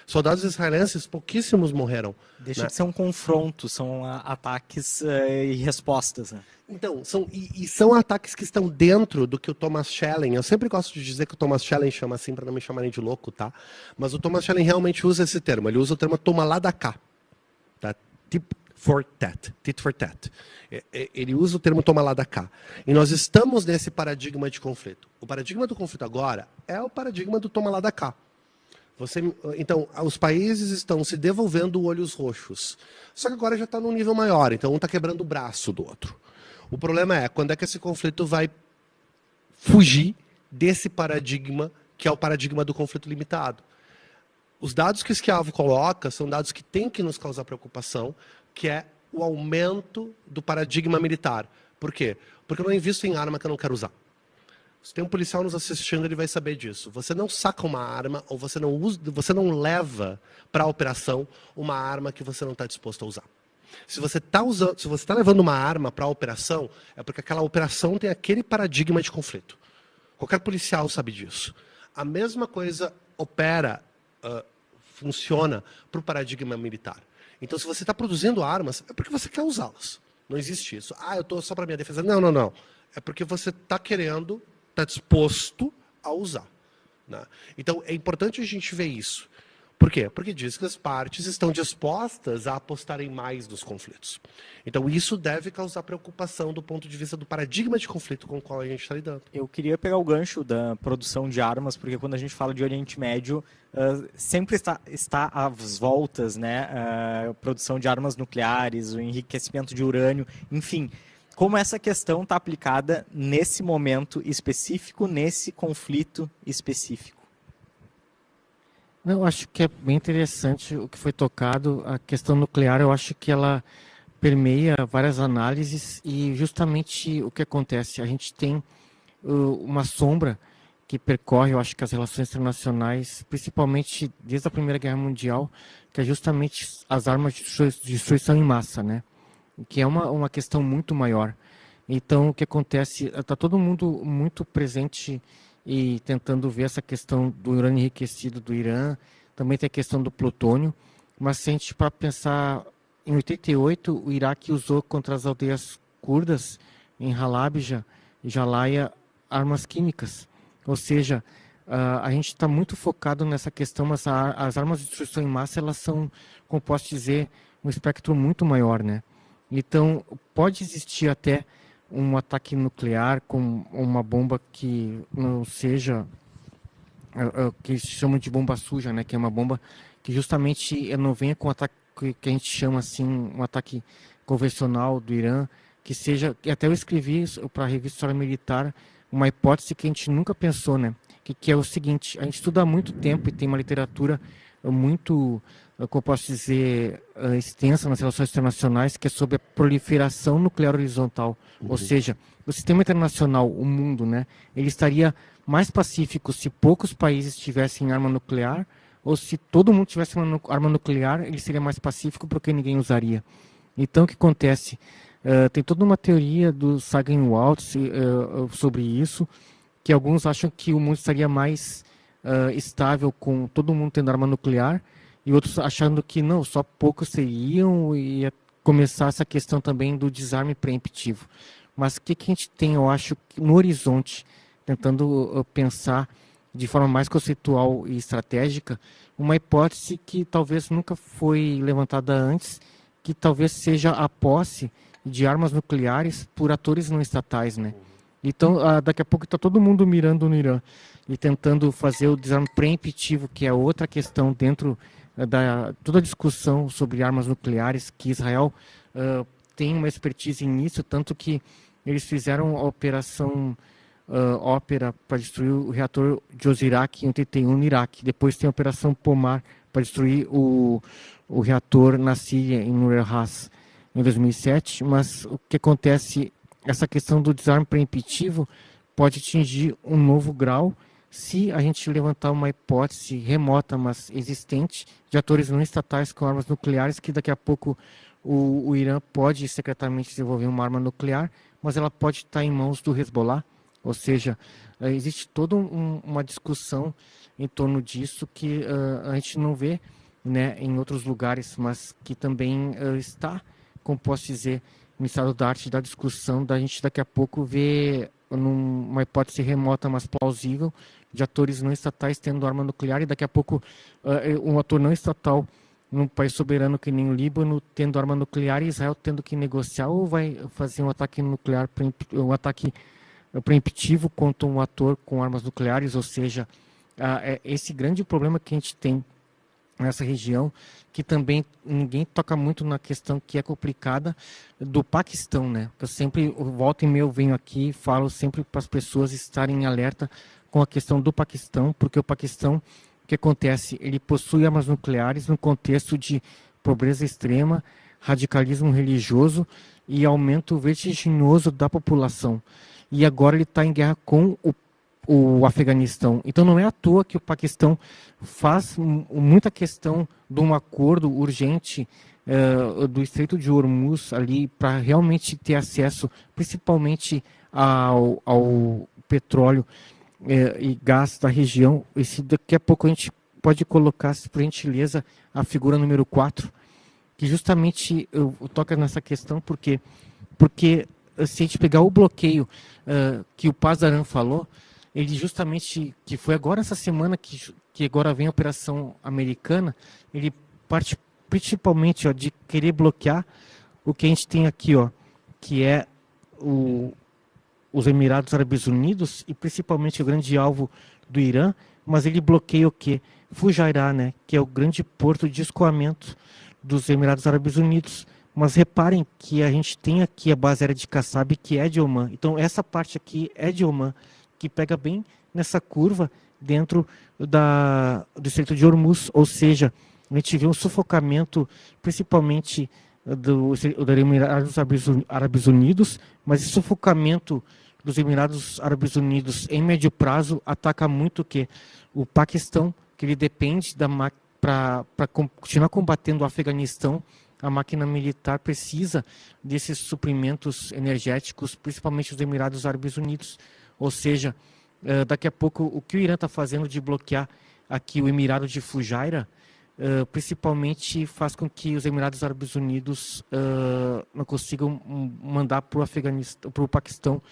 Soldados israelenses, pouquíssimos morreram. Deixa né? de ser um confronto, são ataques e respostas. Né? Então, são ataques que estão dentro do que o Thomas Schelling, eu sempre gosto de dizer que o Thomas Schelling chama assim para não me chamarem de louco, tá? Mas o Thomas Schelling realmente usa esse termo, ele usa o termo toma lá da cá, tá? Tit for tat. Ele usa o termo toma lá da cá. E nós estamos nesse paradigma de conflito. O paradigma do conflito agora é o paradigma do toma lá da cá. Então, os países estão se devolvendo olhos roxos. Só que agora já está num nível maior, então um está quebrando o braço do outro. O problema é quando é que esse conflito vai fugir desse paradigma, que é o paradigma do conflito limitado. Os dados que o Esquiavo coloca são dados que têm que nos causar preocupação, que é o aumento do paradigma militar. Por quê? Porque eu não invisto em arma que eu não quero usar. Se tem um policial nos assistindo, ele vai saber disso. Você não saca uma arma ou você não leva para a operação uma arma que você não está disposto a usar. Se você está levando uma arma para a operação, é porque aquela operação tem aquele paradigma de conflito. Qualquer policial sabe disso. A mesma coisa funciona para o paradigma militar. Então, se você está produzindo armas, é porque você quer usá-las. Não existe isso. Eu estou só para minha defesa. Não. É porque você está querendo, está disposto a usar. Né? Então, é importante a gente ver isso. Por quê? Porque diz que as partes estão dispostas a apostarem mais nos conflitos. Então, isso deve causar preocupação do ponto de vista do paradigma de conflito com o qual a gente está lidando. Eu queria pegar o gancho da produção de armas, porque quando a gente fala de Oriente Médio, sempre está às voltas, né, a produção de armas nucleares, o enriquecimento de urânio, enfim. Como essa questão está aplicada nesse momento específico, nesse conflito específico? Eu acho que é bem interessante o que foi tocado. A questão nuclear, eu acho que ela permeia várias análises e justamente o que acontece. A gente tem uma sombra que percorre, eu acho que as relações internacionais, principalmente desde a Primeira Guerra Mundial, que é justamente as armas de destruição em massa, né? Que é uma questão muito maior. Então, o que acontece, está todo mundo muito presente e tentando ver essa questão do urânio enriquecido do Irã, também tem a questão do plutônio, mas se a gente para pensar, em 88, o Iraque usou contra as aldeias curdas, em Halabja e Jalaya, armas químicas. Ou seja, a gente está muito focado nessa questão, mas as armas de destruição em massa, elas são, como posso dizer, um espectro muito maior, né? Então, pode existir até um ataque nuclear com uma bomba que não seja, que se chama de bomba suja, né? Que é uma bomba que justamente não venha com um ataque que a gente chama assim, um ataque convencional do Irã, que seja, que até eu escrevi para a revista História Militar, uma hipótese que a gente nunca pensou, né? Que é o seguinte: a gente estuda há muito tempo e tem uma literatura muito, como eu posso dizer, extensa nas relações internacionais, que é sobre a proliferação nuclear horizontal. Ou seja, o sistema internacional, o mundo, né? Ele estaria mais pacífico se poucos países tivessem arma nuclear, ou se todo mundo tivesse uma arma nuclear, ele seria mais pacífico porque ninguém usaria. Então, o que acontece? Tem toda uma teoria do Sagan Waltz sobre isso, que alguns acham que o mundo estaria mais estável com todo mundo tendo arma nuclear, e outros achando que não, só poucos teriam, e ia começar essa questão também do desarme preemptivo. Mas o que a gente tem, eu acho, no horizonte, tentando pensar de forma mais conceitual e estratégica, uma hipótese que talvez nunca foi levantada antes, que talvez seja a posse de armas nucleares por atores não estatais, né? Então, daqui a pouco está todo mundo mirando no Irã e tentando fazer o desarme preemptivo, que é outra questão dentro da toda a discussão sobre armas nucleares, que Israel tem uma expertise nisso, tanto que eles fizeram a operação Ópera para destruir o reator de Osirak em 81 no Iraque. Depois tem a operação Pomar para destruir o reator na Síria, em Nur el-Ras, em 2007. Mas o que acontece, essa questão do desarme preemptivo pode atingir um novo grau se a gente levantar uma hipótese remota, mas existente, de atores não estatais com armas nucleares, que daqui a pouco o Irã pode secretamente desenvolver uma arma nuclear, mas ela pode estar em mãos do Hezbollah. Ou seja, existe toda uma discussão em torno disso que a gente não vê, né, em outros lugares, mas que também está, como posso dizer, no estado da arte da discussão, da gente daqui a pouco ver uma hipótese remota, mas plausível, de atores não estatais tendo arma nuclear, e daqui a pouco um ator não estatal num país soberano que nem o Líbano tendo arma nuclear, e Israel tendo que negociar, ou vai fazer um ataque nuclear, um ataque preemptivo contra um ator com armas nucleares. Ou seja, esse grande problema que a gente tem nessa região, que também ninguém toca muito na questão que é complicada do Paquistão, né? Eu sempre volto e meio venho aqui e falo sempre para as pessoas estarem em alerta com a questão do Paquistão, porque o Paquistão, o que acontece? Ele possui armas nucleares no contexto de pobreza extrema, radicalismo religioso e aumento vertiginoso da população. E agora ele está em guerra com o Afeganistão. Então não é à toa que o Paquistão faz muita questão de um acordo urgente do Estreito de Hormuz ali para realmente ter acesso principalmente ao petróleo e gás da região. E se daqui a pouco a gente pode colocar, por gentileza, a figura número 4, que justamente eu toco nessa questão porque se a gente pegar o bloqueio que o Pazaran falou, ele justamente, que foi agora essa semana que agora vem a operação americana, ele parte principalmente de querer bloquear o que a gente tem aqui, que é os Emirados Árabes Unidos e principalmente o grande alvo do Irã, mas ele bloqueia o quê? Fujairah, né, que é o grande porto de escoamento dos Emirados Árabes Unidos. Mas reparem que a gente tem aqui a base aérea de Qassab, que é de Omã. Então essa parte aqui é de Omã, que pega bem nessa curva dentro do Estreito de Hormuz. Ou seja, a gente vê um sufocamento principalmente dos Emirados Árabes Unidos, mas esse sufocamento dos Emirados Árabes Unidos em médio prazo ataca muito o Paquistão, que ele depende para continuar combatendo o Afeganistão. A máquina militar precisa desses suprimentos energéticos, principalmente os Emirados Árabes Unidos. Ou seja, daqui a pouco o que o Irã está fazendo de bloquear aqui o Emirado de Fujairah, principalmente faz com que os Emirados Árabes Unidos não consigam mandar para o Paquistão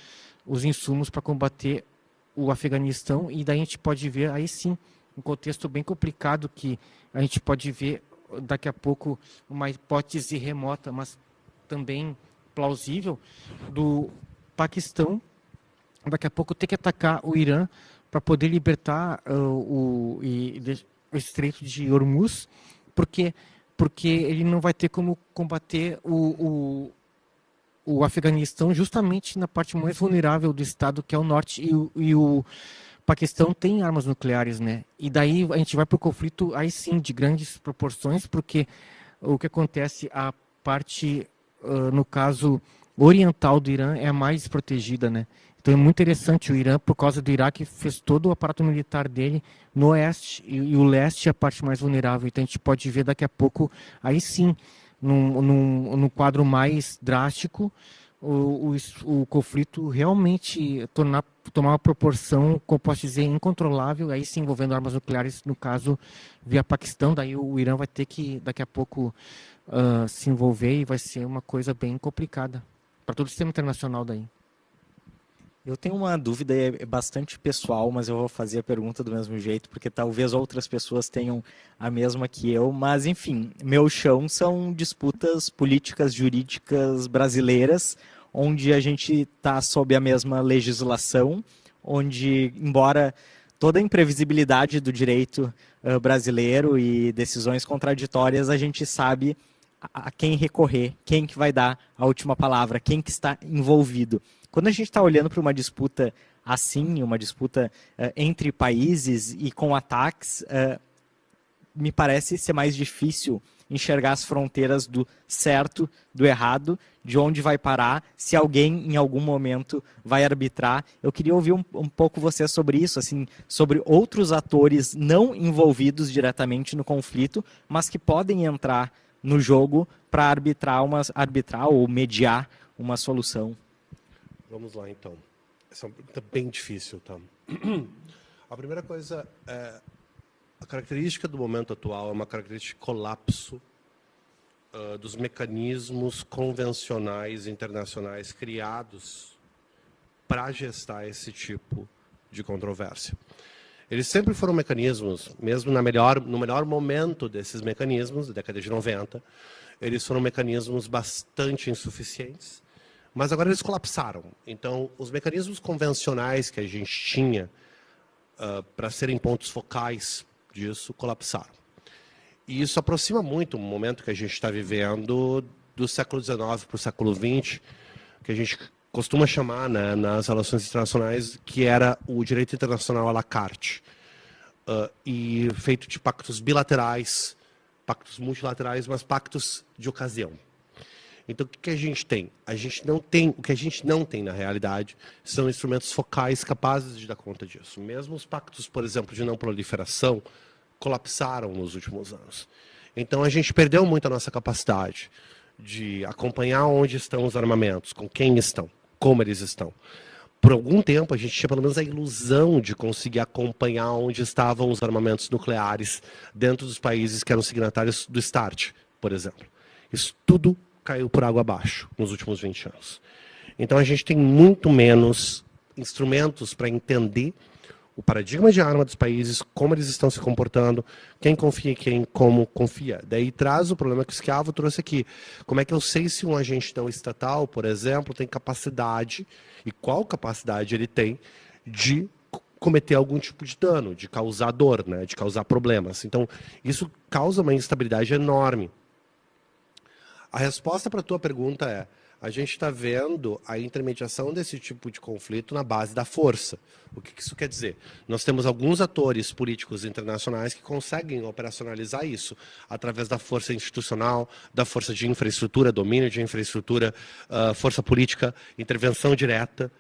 os insumos para combater o Afeganistão, e daí a gente pode ver, aí sim, um contexto bem complicado que a gente pode ver daqui a pouco uma hipótese remota, mas também plausível, do Paquistão daqui a pouco ter que atacar o Irã para poder libertar o Estreito de Hormuz, porque ele não vai ter como combater o Afeganistão justamente na parte mais vulnerável do estado, que é o norte, e o Paquistão tem armas nucleares, né? E daí a gente vai para o conflito, aí sim, de grandes proporções, porque o que acontece, a parte, no caso oriental do Irã, é a mais protegida, né? Então é muito interessante, o Irã, por causa do Iraque, fez todo o aparato militar dele no oeste, e o leste é a parte mais vulnerável. Então a gente pode ver daqui a pouco, aí sim, num quadro mais drástico, o conflito realmente tomar uma proporção, como posso dizer, incontrolável, aí sim envolvendo armas nucleares, no caso, via Paquistão. Daí o Irã vai ter que, daqui a pouco, se envolver, e vai ser uma coisa bem complicada para todo o sistema internacional daí. Eu tenho uma dúvida, é bastante pessoal, mas eu vou fazer a pergunta do mesmo jeito, porque talvez outras pessoas tenham a mesma que eu. Mas, enfim, meu chão são disputas políticas jurídicas brasileiras, onde a gente está sob a mesma legislação, onde, embora toda a imprevisibilidade do direito brasileiro e decisões contraditórias, a gente sabe a quem recorrer, quem que vai dar a última palavra, quem que está envolvido. Quando a gente está olhando para uma disputa assim, uma disputa entre países e com ataques, me parece ser mais difícil enxergar as fronteiras do certo, do errado, de onde vai parar, se alguém em algum momento vai arbitrar. Eu queria ouvir um pouco você sobre isso, assim, sobre outros atores não envolvidos diretamente no conflito, mas que podem entrar no jogo para arbitrar ou mediar uma solução. Vamos lá, então. Essa é uma pergunta bem difícil, tá? A primeira coisa é a característica do momento atual é uma característica de colapso dos mecanismos convencionais internacionais criados para gestar esse tipo de controvérsia. Eles sempre foram mecanismos, mesmo no melhor momento desses mecanismos, da década de 90, eles foram mecanismos bastante insuficientes, mas agora eles colapsaram. Então, os mecanismos convencionais que a gente tinha para serem pontos focais disso colapsaram. E isso aproxima muito o momento que a gente está vivendo do século XIX para o século XX, que a gente costuma chamar, né, nas relações internacionais, que era o direito internacional à la carte, e feito de pactos bilaterais, pactos multilaterais, mas pactos de ocasião. Então, o que a gente tem? O que a gente não tem, na realidade, são instrumentos focais capazes de dar conta disso. Mesmo os pactos, por exemplo, de não proliferação, colapsaram nos últimos anos. Então, a gente perdeu muito a nossa capacidade de acompanhar onde estão os armamentos, com quem estão, como eles estão. Por algum tempo, a gente tinha pelo menos a ilusão de conseguir acompanhar onde estavam os armamentos nucleares dentro dos países que eram signatários do START, por exemplo. Isso tudo caiu por água abaixo nos últimos 20 anos. Então, a gente tem muito menos instrumentos para entender o paradigma de arma dos países, como eles estão se comportando, quem confia em quem, como confia. Daí traz o problema que o Schiavo trouxe aqui. Como é que eu sei se um agente não estatal, por exemplo, tem capacidade, e qual capacidade ele tem, de cometer algum tipo de dano, de causar dor, né, de causar problemas. Então, isso causa uma instabilidade enorme. A resposta para a tua pergunta é: a gente está vendo a intermediação desse tipo de conflito na base da força. O que isso quer dizer? Nós temos alguns atores políticos internacionais que conseguem operacionalizar isso através da força institucional, da força de infraestrutura, domínio de infraestrutura, força política, intervenção direta.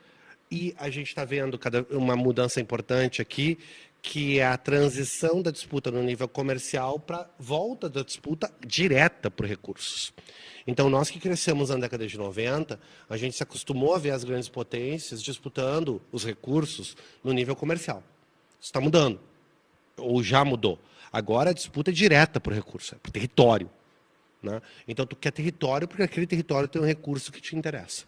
E a gente está vendo uma mudança importante aqui, que é a transição da disputa no nível comercial para a volta da disputa direta por recursos. Então, nós que crescemos na década de 90, a gente se acostumou a ver as grandes potências disputando os recursos no nível comercial. Isso está mudando, ou já mudou. Agora a disputa é direta por recurso, é por território, né? Então, tu quer território porque aquele território tem um recurso que te interessa.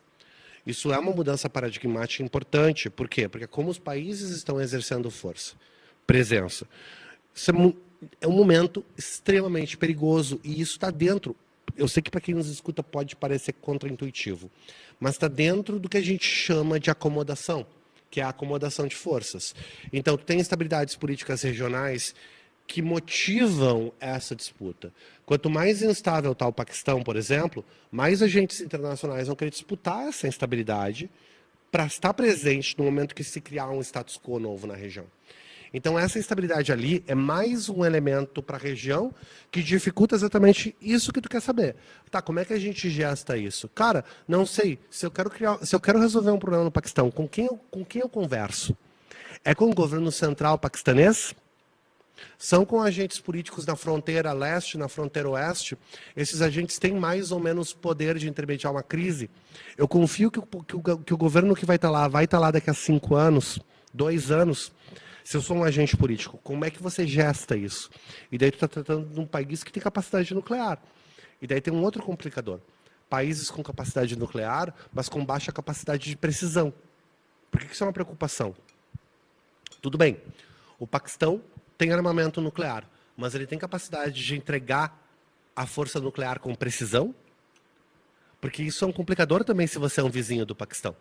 Isso é uma mudança paradigmática importante. Por quê? Porque como os países estão exercendo força, presença, isso é um momento extremamente perigoso e isso está dentro. Eu sei que para quem nos escuta pode parecer contraintuitivo, mas está dentro do que a gente chama de acomodação, que é a acomodação de forças. Então, tu tem estabilidades políticas regionais que motivam essa disputa. Quanto mais instável está o Paquistão, por exemplo, mais agentes internacionais vão querer disputar essa instabilidade para estar presente no momento que se criar um status quo novo na região. Então, essa instabilidade ali é mais um elemento para a região que dificulta exatamente isso que tu quer saber. Tá, como é que a gente gesta isso? Cara, não sei. Se eu quero resolver um problema no Paquistão, com quem eu converso? É com o governo central paquistanês? São com agentes políticos na fronteira leste, na fronteira oeste? Esses agentes têm mais ou menos poder de intermediar uma crise? Eu confio que o governo que vai estar lá daqui a 5 anos, 2 anos. Se eu sou um agente político, como é que você gesta isso? E daí tu está tratando de um país que tem capacidade nuclear. E daí tem um outro complicador. Países com capacidade nuclear, mas com baixa capacidade de precisão. Por que isso é uma preocupação? Tudo bem, o Paquistão tem armamento nuclear, mas ele tem capacidade de entregar a força nuclear com precisão? Porque isso é um complicador também se você é um vizinho do Paquistão.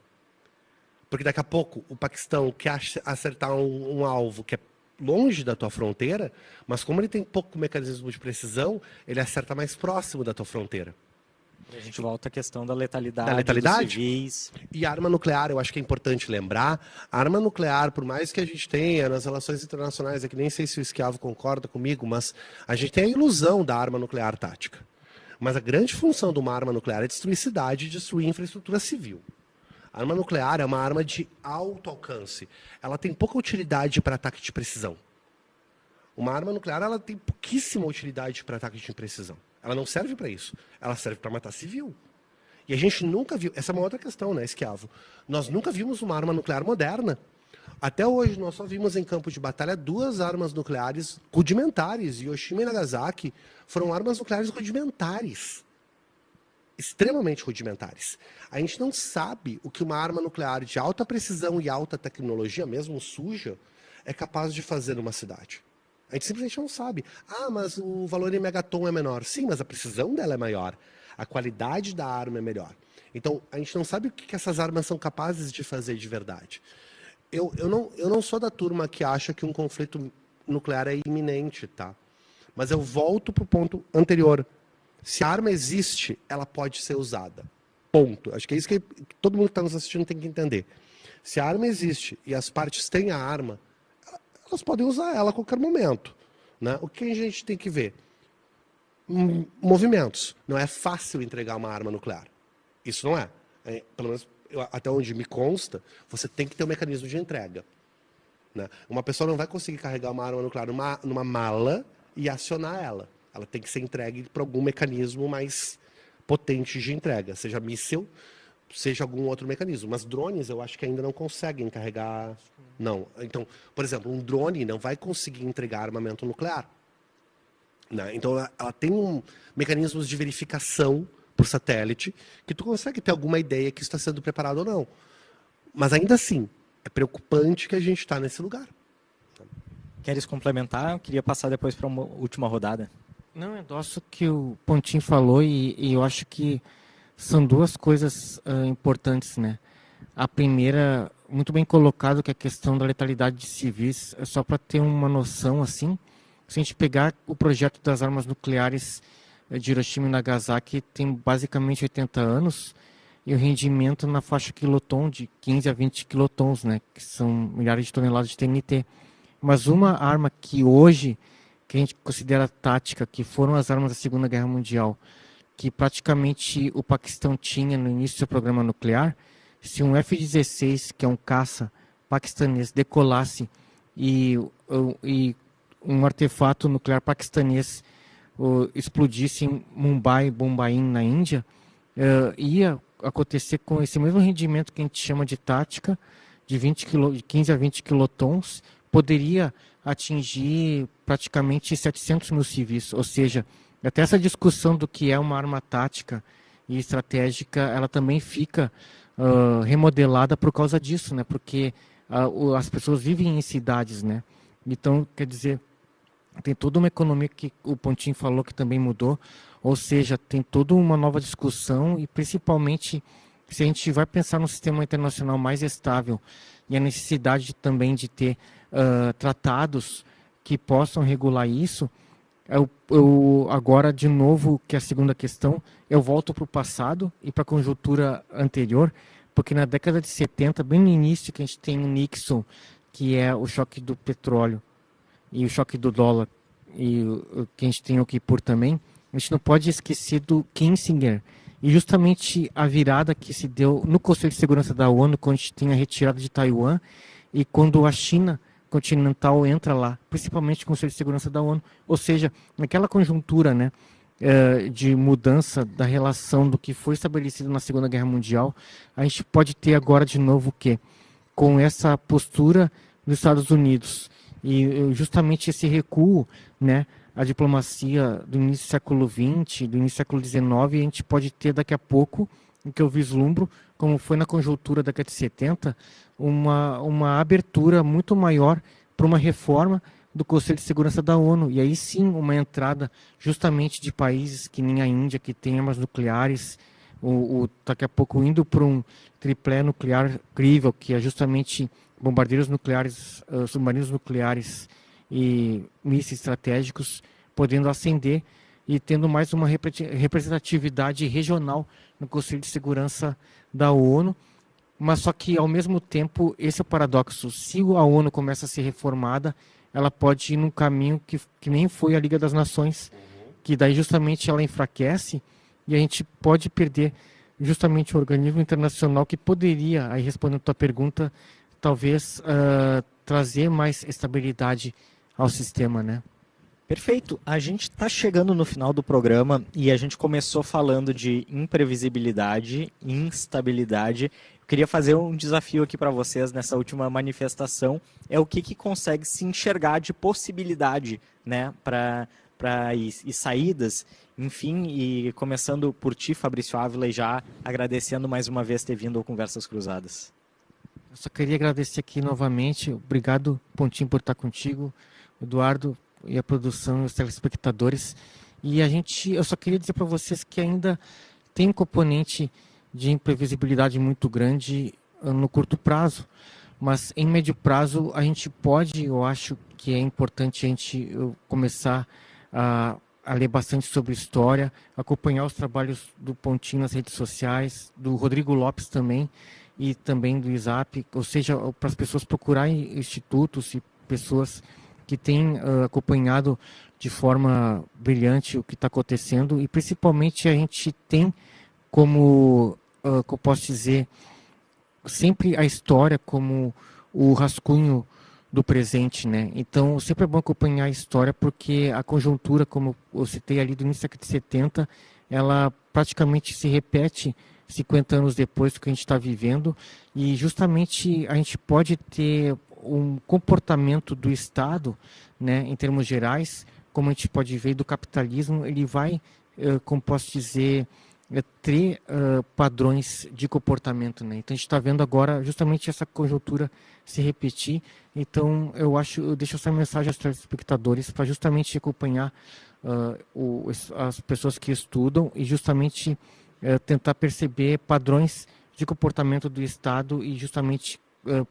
Porque daqui a pouco o Paquistão quer acertar um alvo que é longe da tua fronteira, mas como ele tem pouco mecanismo de precisão, ele acerta mais próximo da tua fronteira. A gente volta à questão da letalidade, Da letalidade? dos civis. E a arma nuclear, eu acho que é importante lembrar, a arma nuclear, por mais que a gente tenha nas relações internacionais, é que nem sei se o Schiavo concorda comigo, mas a gente tem a ilusão da arma nuclear tática. Mas a grande função de uma arma nuclear é destruir cidade e destruir infraestrutura civil. A arma nuclear é uma arma de alto alcance. Ela tem pouca utilidade para ataque de precisão. Uma arma nuclear ela tem pouquíssima utilidade para ataque de precisão. Ela não serve para isso. Ela serve para matar civil. E a gente nunca viu... Essa é uma outra questão, né, Schiavo? Nós nunca vimos uma arma nuclear moderna. Até hoje, nós só vimos em campo de batalha 2 armas nucleares rudimentares. Hiroshima e Nagasaki foram armas nucleares rudimentares. Extremamente rudimentares. A gente não sabe o que uma arma nuclear de alta precisão e alta tecnologia, mesmo suja, é capaz de fazer numa cidade. A gente simplesmente não sabe. Ah, mas o valor em megaton é menor. Sim, mas a precisão dela é maior. A qualidade da arma é melhor. Então, a gente não sabe o que essas armas são capazes de fazer de verdade. Eu não sou da turma que acha que um conflito nuclear é iminente, tá? Mas eu volto para o ponto anterior. Se a arma existe, ela pode ser usada. Ponto. Acho que é isso que todo mundo que está nos assistindo tem que entender. Se a arma existe e as partes têm a arma, elas podem usar ela a qualquer momento. Né? O que a gente tem que ver? Movimentos. Não é fácil entregar uma arma nuclear. Isso não é. Pelo menos até onde me consta, você tem que ter um mecanismo de entrega. Né? Uma pessoa não vai conseguir carregar uma arma nuclear numa mala e acionar ela. Ela tem que ser entregue por algum mecanismo mais potente de entrega, seja míssil, seja algum outro mecanismo. Mas drones eu acho que ainda não conseguem carregar. Não. Então, por exemplo, um drone não vai conseguir entregar armamento nuclear. Né? Então, ela tem mecanismos de verificação por satélite que tu consegue ter alguma ideia que isso está sendo preparado ou não. Mas ainda assim, é preocupante que a gente está nesse lugar. Queres complementar? Eu queria passar depois para uma última rodada. Não, eu endosso o que o Pontinho falou e eu acho que são duas coisas importantes, né? A primeira, muito bem colocado, que é a questão da letalidade de civis. Só para ter uma noção, assim, se a gente pegar o projeto das armas nucleares de Hiroshima e Nagasaki, tem basicamente 80 anos, e o rendimento na faixa quiloton de 15 a 20 quilotons, né? Que são milhares de toneladas de TNT. Mas uma arma que hoje, que a gente considera tática, que foram as armas da Segunda Guerra Mundial, que praticamente o Paquistão tinha no início do seu programa nuclear, se um F-16, que é um caça paquistanês, decolasse e um artefato nuclear paquistanês explodisse em Mumbai, Bombaim, na Índia, ia acontecer com esse mesmo rendimento que a gente chama de tática, de 15 a 20 quilotons, poderia atingir praticamente 700 mil civis. Ou seja, até essa discussão do que é uma arma tática e estratégica, ela também fica remodelada por causa disso, né? Porque as pessoas vivem em cidades, né? Então, quer dizer, tem toda uma economia que o Pontinho falou que também mudou, ou seja, tem toda uma nova discussão e principalmente se a gente vai pensar num sistema internacional mais estável e a necessidade também de ter tratados que possam regular isso, agora, de novo, que é a segunda questão, eu volto para o passado e para a conjuntura anterior, porque na década de 70, bem no início, que a gente tem o Nixon, que é o choque do petróleo, e o choque do dólar, e o que a gente tem o Kippur também, a gente não pode esquecer do Kissinger, e justamente a virada que se deu no Conselho de Segurança da ONU, quando a gente tem a retirada de Taiwan, e quando a China continental entra lá, principalmente o Conselho de Segurança da ONU, ou seja, naquela conjuntura, né, de mudança da relação do que foi estabelecido na Segunda Guerra Mundial, a gente pode ter agora de novo o quê? Com essa postura dos Estados Unidos e justamente esse recuo, né, a diplomacia do início do século XX, do início do século XIX, a gente pode ter daqui a pouco, o que eu vislumbro, como foi na conjuntura da década de 70, uma abertura muito maior para uma reforma do Conselho de Segurança da ONU. E aí sim, uma entrada justamente de países que nem a Índia, que tem armas nucleares, daqui a pouco indo para um triplé nuclear crível, que é justamente bombardeiros nucleares, submarinos nucleares e mísseis estratégicos, podendo ascender e tendo mais uma representatividade regional no Conselho de Segurança da ONU. Mas só que, ao mesmo tempo, esse é o paradoxo. Se a ONU começa a ser reformada, ela pode ir num caminho que nem foi a Liga das Nações, que daí justamente ela enfraquece e a gente pode perder justamente o organismo internacional que poderia, aí respondendo a tua pergunta, talvez trazer mais estabilidade ao sistema, né? Perfeito. A gente está chegando no final do programa e a gente começou falando de imprevisibilidade, instabilidade. Eu queria fazer um desafio aqui para vocês nessa última manifestação. É o que consegue se enxergar de possibilidade, né, para e saídas. Enfim, e começando por ti, Fabrício Ávila, e já agradecendo mais uma vez ter vindo ao Conversas Cruzadas. Eu só queria agradecer aqui novamente. Obrigado, Pontinho, por estar contigo. Eduardo, e a produção e os telespectadores. E eu só queria dizer para vocês que ainda tem um componente de imprevisibilidade muito grande no curto prazo, mas em médio prazo a gente pode, eu acho que é importante a gente começar a ler bastante sobre história, acompanhar os trabalhos do Pontinho nas redes sociais, do Rodrigo Lopes também, e também do ISAP, ou seja, para as pessoas procurarem institutos e pessoas que têm acompanhado de forma brilhante o que está acontecendo, e principalmente a gente tem como, que eu posso dizer, sempre a história como o rascunho do presente, né? Então, sempre é bom acompanhar a história, porque a conjuntura, como eu citei ali do início da década de 70, ela praticamente se repete 50 anos depois do que a gente está vivendo, e justamente a gente pode ter um comportamento do Estado, né, em termos gerais, como a gente pode ver do capitalismo, ele vai, como posso dizer, ter padrões de comportamento, né? Então a gente está vendo agora justamente essa conjuntura se repetir. Então eu deixo essa mensagem aos telespectadores para justamente acompanhar as pessoas que estudam e justamente tentar perceber padrões de comportamento do Estado e justamente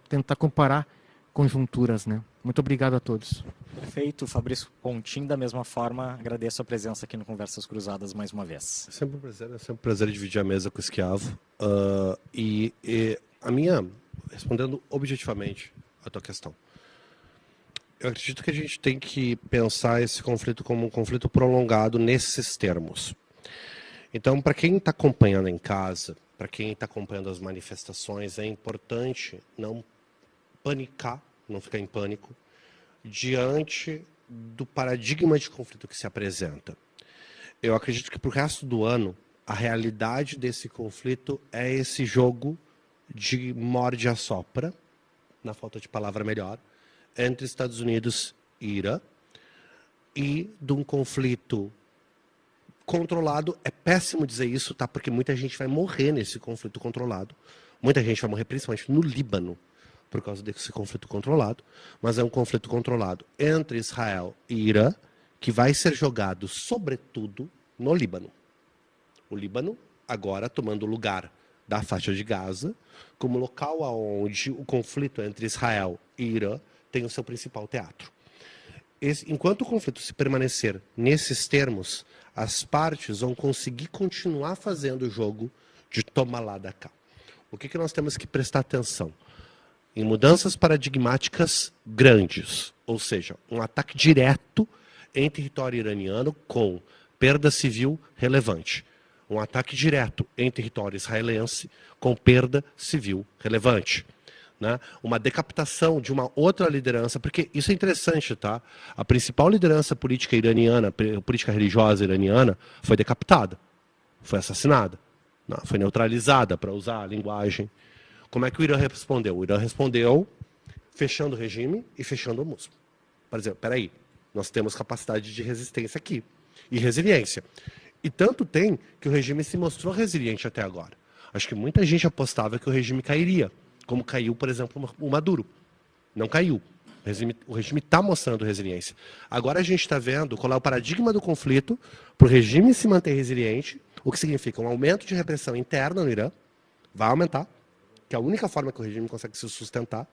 tentar comparar conjunturas, né? Muito obrigado a todos. Perfeito, Fabrício Pontinho, da mesma forma, agradeço a presença aqui no Conversas Cruzadas mais uma vez. É sempre um prazer dividir a mesa com o Esquiavo. E a minha, respondendo objetivamente a tua questão, eu acredito que a gente tem que pensar esse conflito como um conflito prolongado nesses termos. Então, para quem está acompanhando em casa, para quem está acompanhando as manifestações, é importante não panicar, não ficar em pânico, diante do paradigma de conflito que se apresenta. Eu acredito que para o resto do ano, a realidade desse conflito é esse jogo de morde-a-sopra, na falta de palavra melhor, entre Estados Unidos e Irã, e de um conflito controlado. É péssimo dizer isso, tá? Porque muita gente vai morrer nesse conflito controlado. Muita gente vai morrer, principalmente no Líbano, por causa desse conflito controlado, mas é um conflito controlado entre Israel e Irã, que vai ser jogado, sobretudo, no Líbano. O Líbano, agora tomando o lugar da faixa de Gaza, como local onde o conflito entre Israel e Irã tem o seu principal teatro. Enquanto o conflito se permanecer nesses termos, as partes vão conseguir continuar fazendo o jogo de toma lá da cá. O que nós temos que prestar atenção? Em mudanças paradigmáticas grandes, ou seja, um ataque direto em território iraniano com perda civil relevante. Um ataque direto em território israelense com perda civil relevante. Né? Uma decapitação de uma outra liderança, porque isso é interessante, tá? A principal liderança política iraniana, política religiosa iraniana, foi decapitada, foi assassinada, não, foi neutralizada, para usar a linguagem. Como é que o Irã respondeu? O Irã respondeu fechando o regime e fechando o músculo. Por exemplo, peraí, nós temos capacidade de resistência aqui e resiliência. E tanto tem que o regime se mostrou resiliente até agora. Acho que muita gente apostava que o regime cairia, como caiu, por exemplo, o Maduro. Não caiu. O regime está mostrando resiliência. Agora a gente está vendo qual é o paradigma do conflito para o regime se manter resiliente, o que significa um aumento de repressão interna no Irã, vai aumentar, que é a única forma que o regime consegue se sustentar,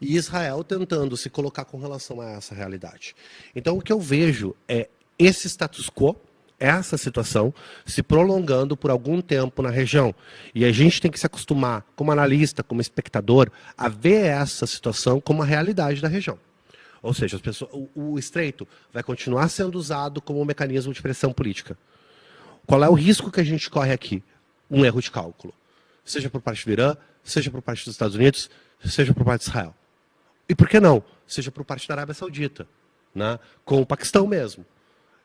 e Israel tentando se colocar com relação a essa realidade. Então o que eu vejo é esse status quo, essa situação se prolongando por algum tempo na região. E a gente tem que se acostumar, como analista, como espectador, a ver essa situação como a realidade da região. Ou seja, as pessoas, o estreito vai continuar sendo usado como um mecanismo de pressão política. Qual é o risco que a gente corre aqui? Um erro de cálculo. Seja por parte do Irã, seja por parte dos Estados Unidos, seja por parte de Israel. E por que não? Seja por parte da Arábia Saudita, né? Com o Paquistão mesmo.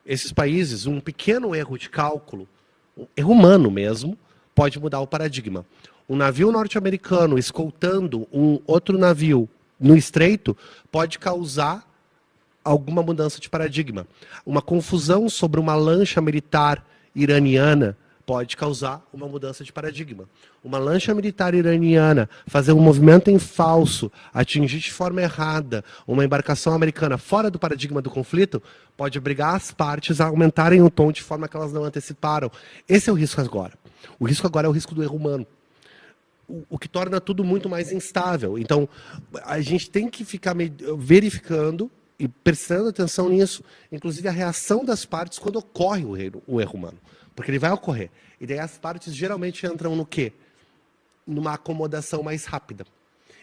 Esses países, um pequeno erro de cálculo, um erro humano mesmo, pode mudar o paradigma. Um navio norte-americano escoltando um outro navio no estreito pode causar alguma mudança de paradigma. Uma confusão sobre uma lancha militar iraniana pode causar uma mudança de paradigma. Uma lancha militar iraniana fazer um movimento em falso, atingir de forma errada uma embarcação americana fora do paradigma do conflito, pode obrigar as partes a aumentarem o tom de forma que elas não anteciparam. Esse é o risco agora. O risco agora é o risco do erro humano. O que torna tudo muito mais instável. Então, a gente tem que ficar verificando e prestando atenção nisso, inclusive a reação das partes quando ocorre o erro humano. Porque ele vai ocorrer. E daí as partes geralmente entram no quê? Numa acomodação mais rápida.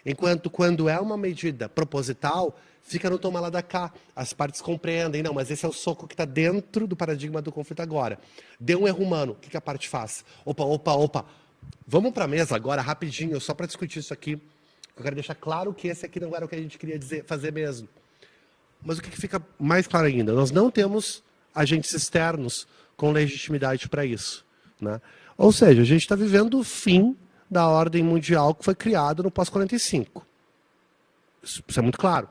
Enquanto quando é uma medida proposital, fica no toma lá da cá. As partes compreendem, não, mas esse é o soco que está dentro do paradigma do conflito agora. Deu um erro humano, o que a parte faz? Opa. Vamos para a mesa agora, rapidinho, só para discutir isso aqui. Eu quero deixar claro que esse aqui não era o que a gente queria fazer mesmo. Mas o que fica mais claro ainda? Nós não temos agentes externos com legitimidade para isso. Né? Ou seja, a gente está vivendo o fim da ordem mundial que foi criada no pós-45. Isso é muito claro.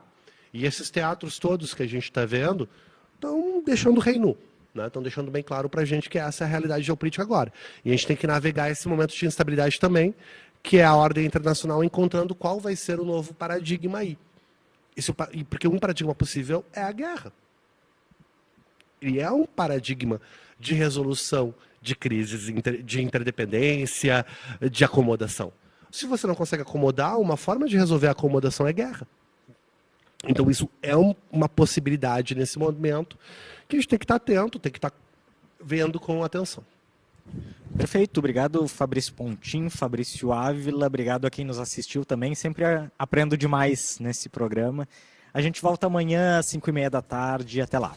E esses teatros todos que a gente está vendo estão deixando o rei nu. Né? Estão deixando bem claro para a gente que essa é a realidade geopolítica agora. E a gente tem que navegar esse momento de instabilidade também, que é a ordem internacional encontrando qual vai ser o novo paradigma aí. Porque um paradigma possível é a guerra. E é um paradigma de resolução de crises, de interdependência, de acomodação. Se você não consegue acomodar, uma forma de resolver a acomodação é guerra. Então isso é uma possibilidade nesse momento que a gente tem que estar atento, tem que estar vendo com atenção. Perfeito, obrigado Fabrício Pontin, Fabrício Ávila, obrigado a quem nos assistiu também, sempre aprendo demais nesse programa. A gente volta amanhã às 5h30 da tarde, até lá.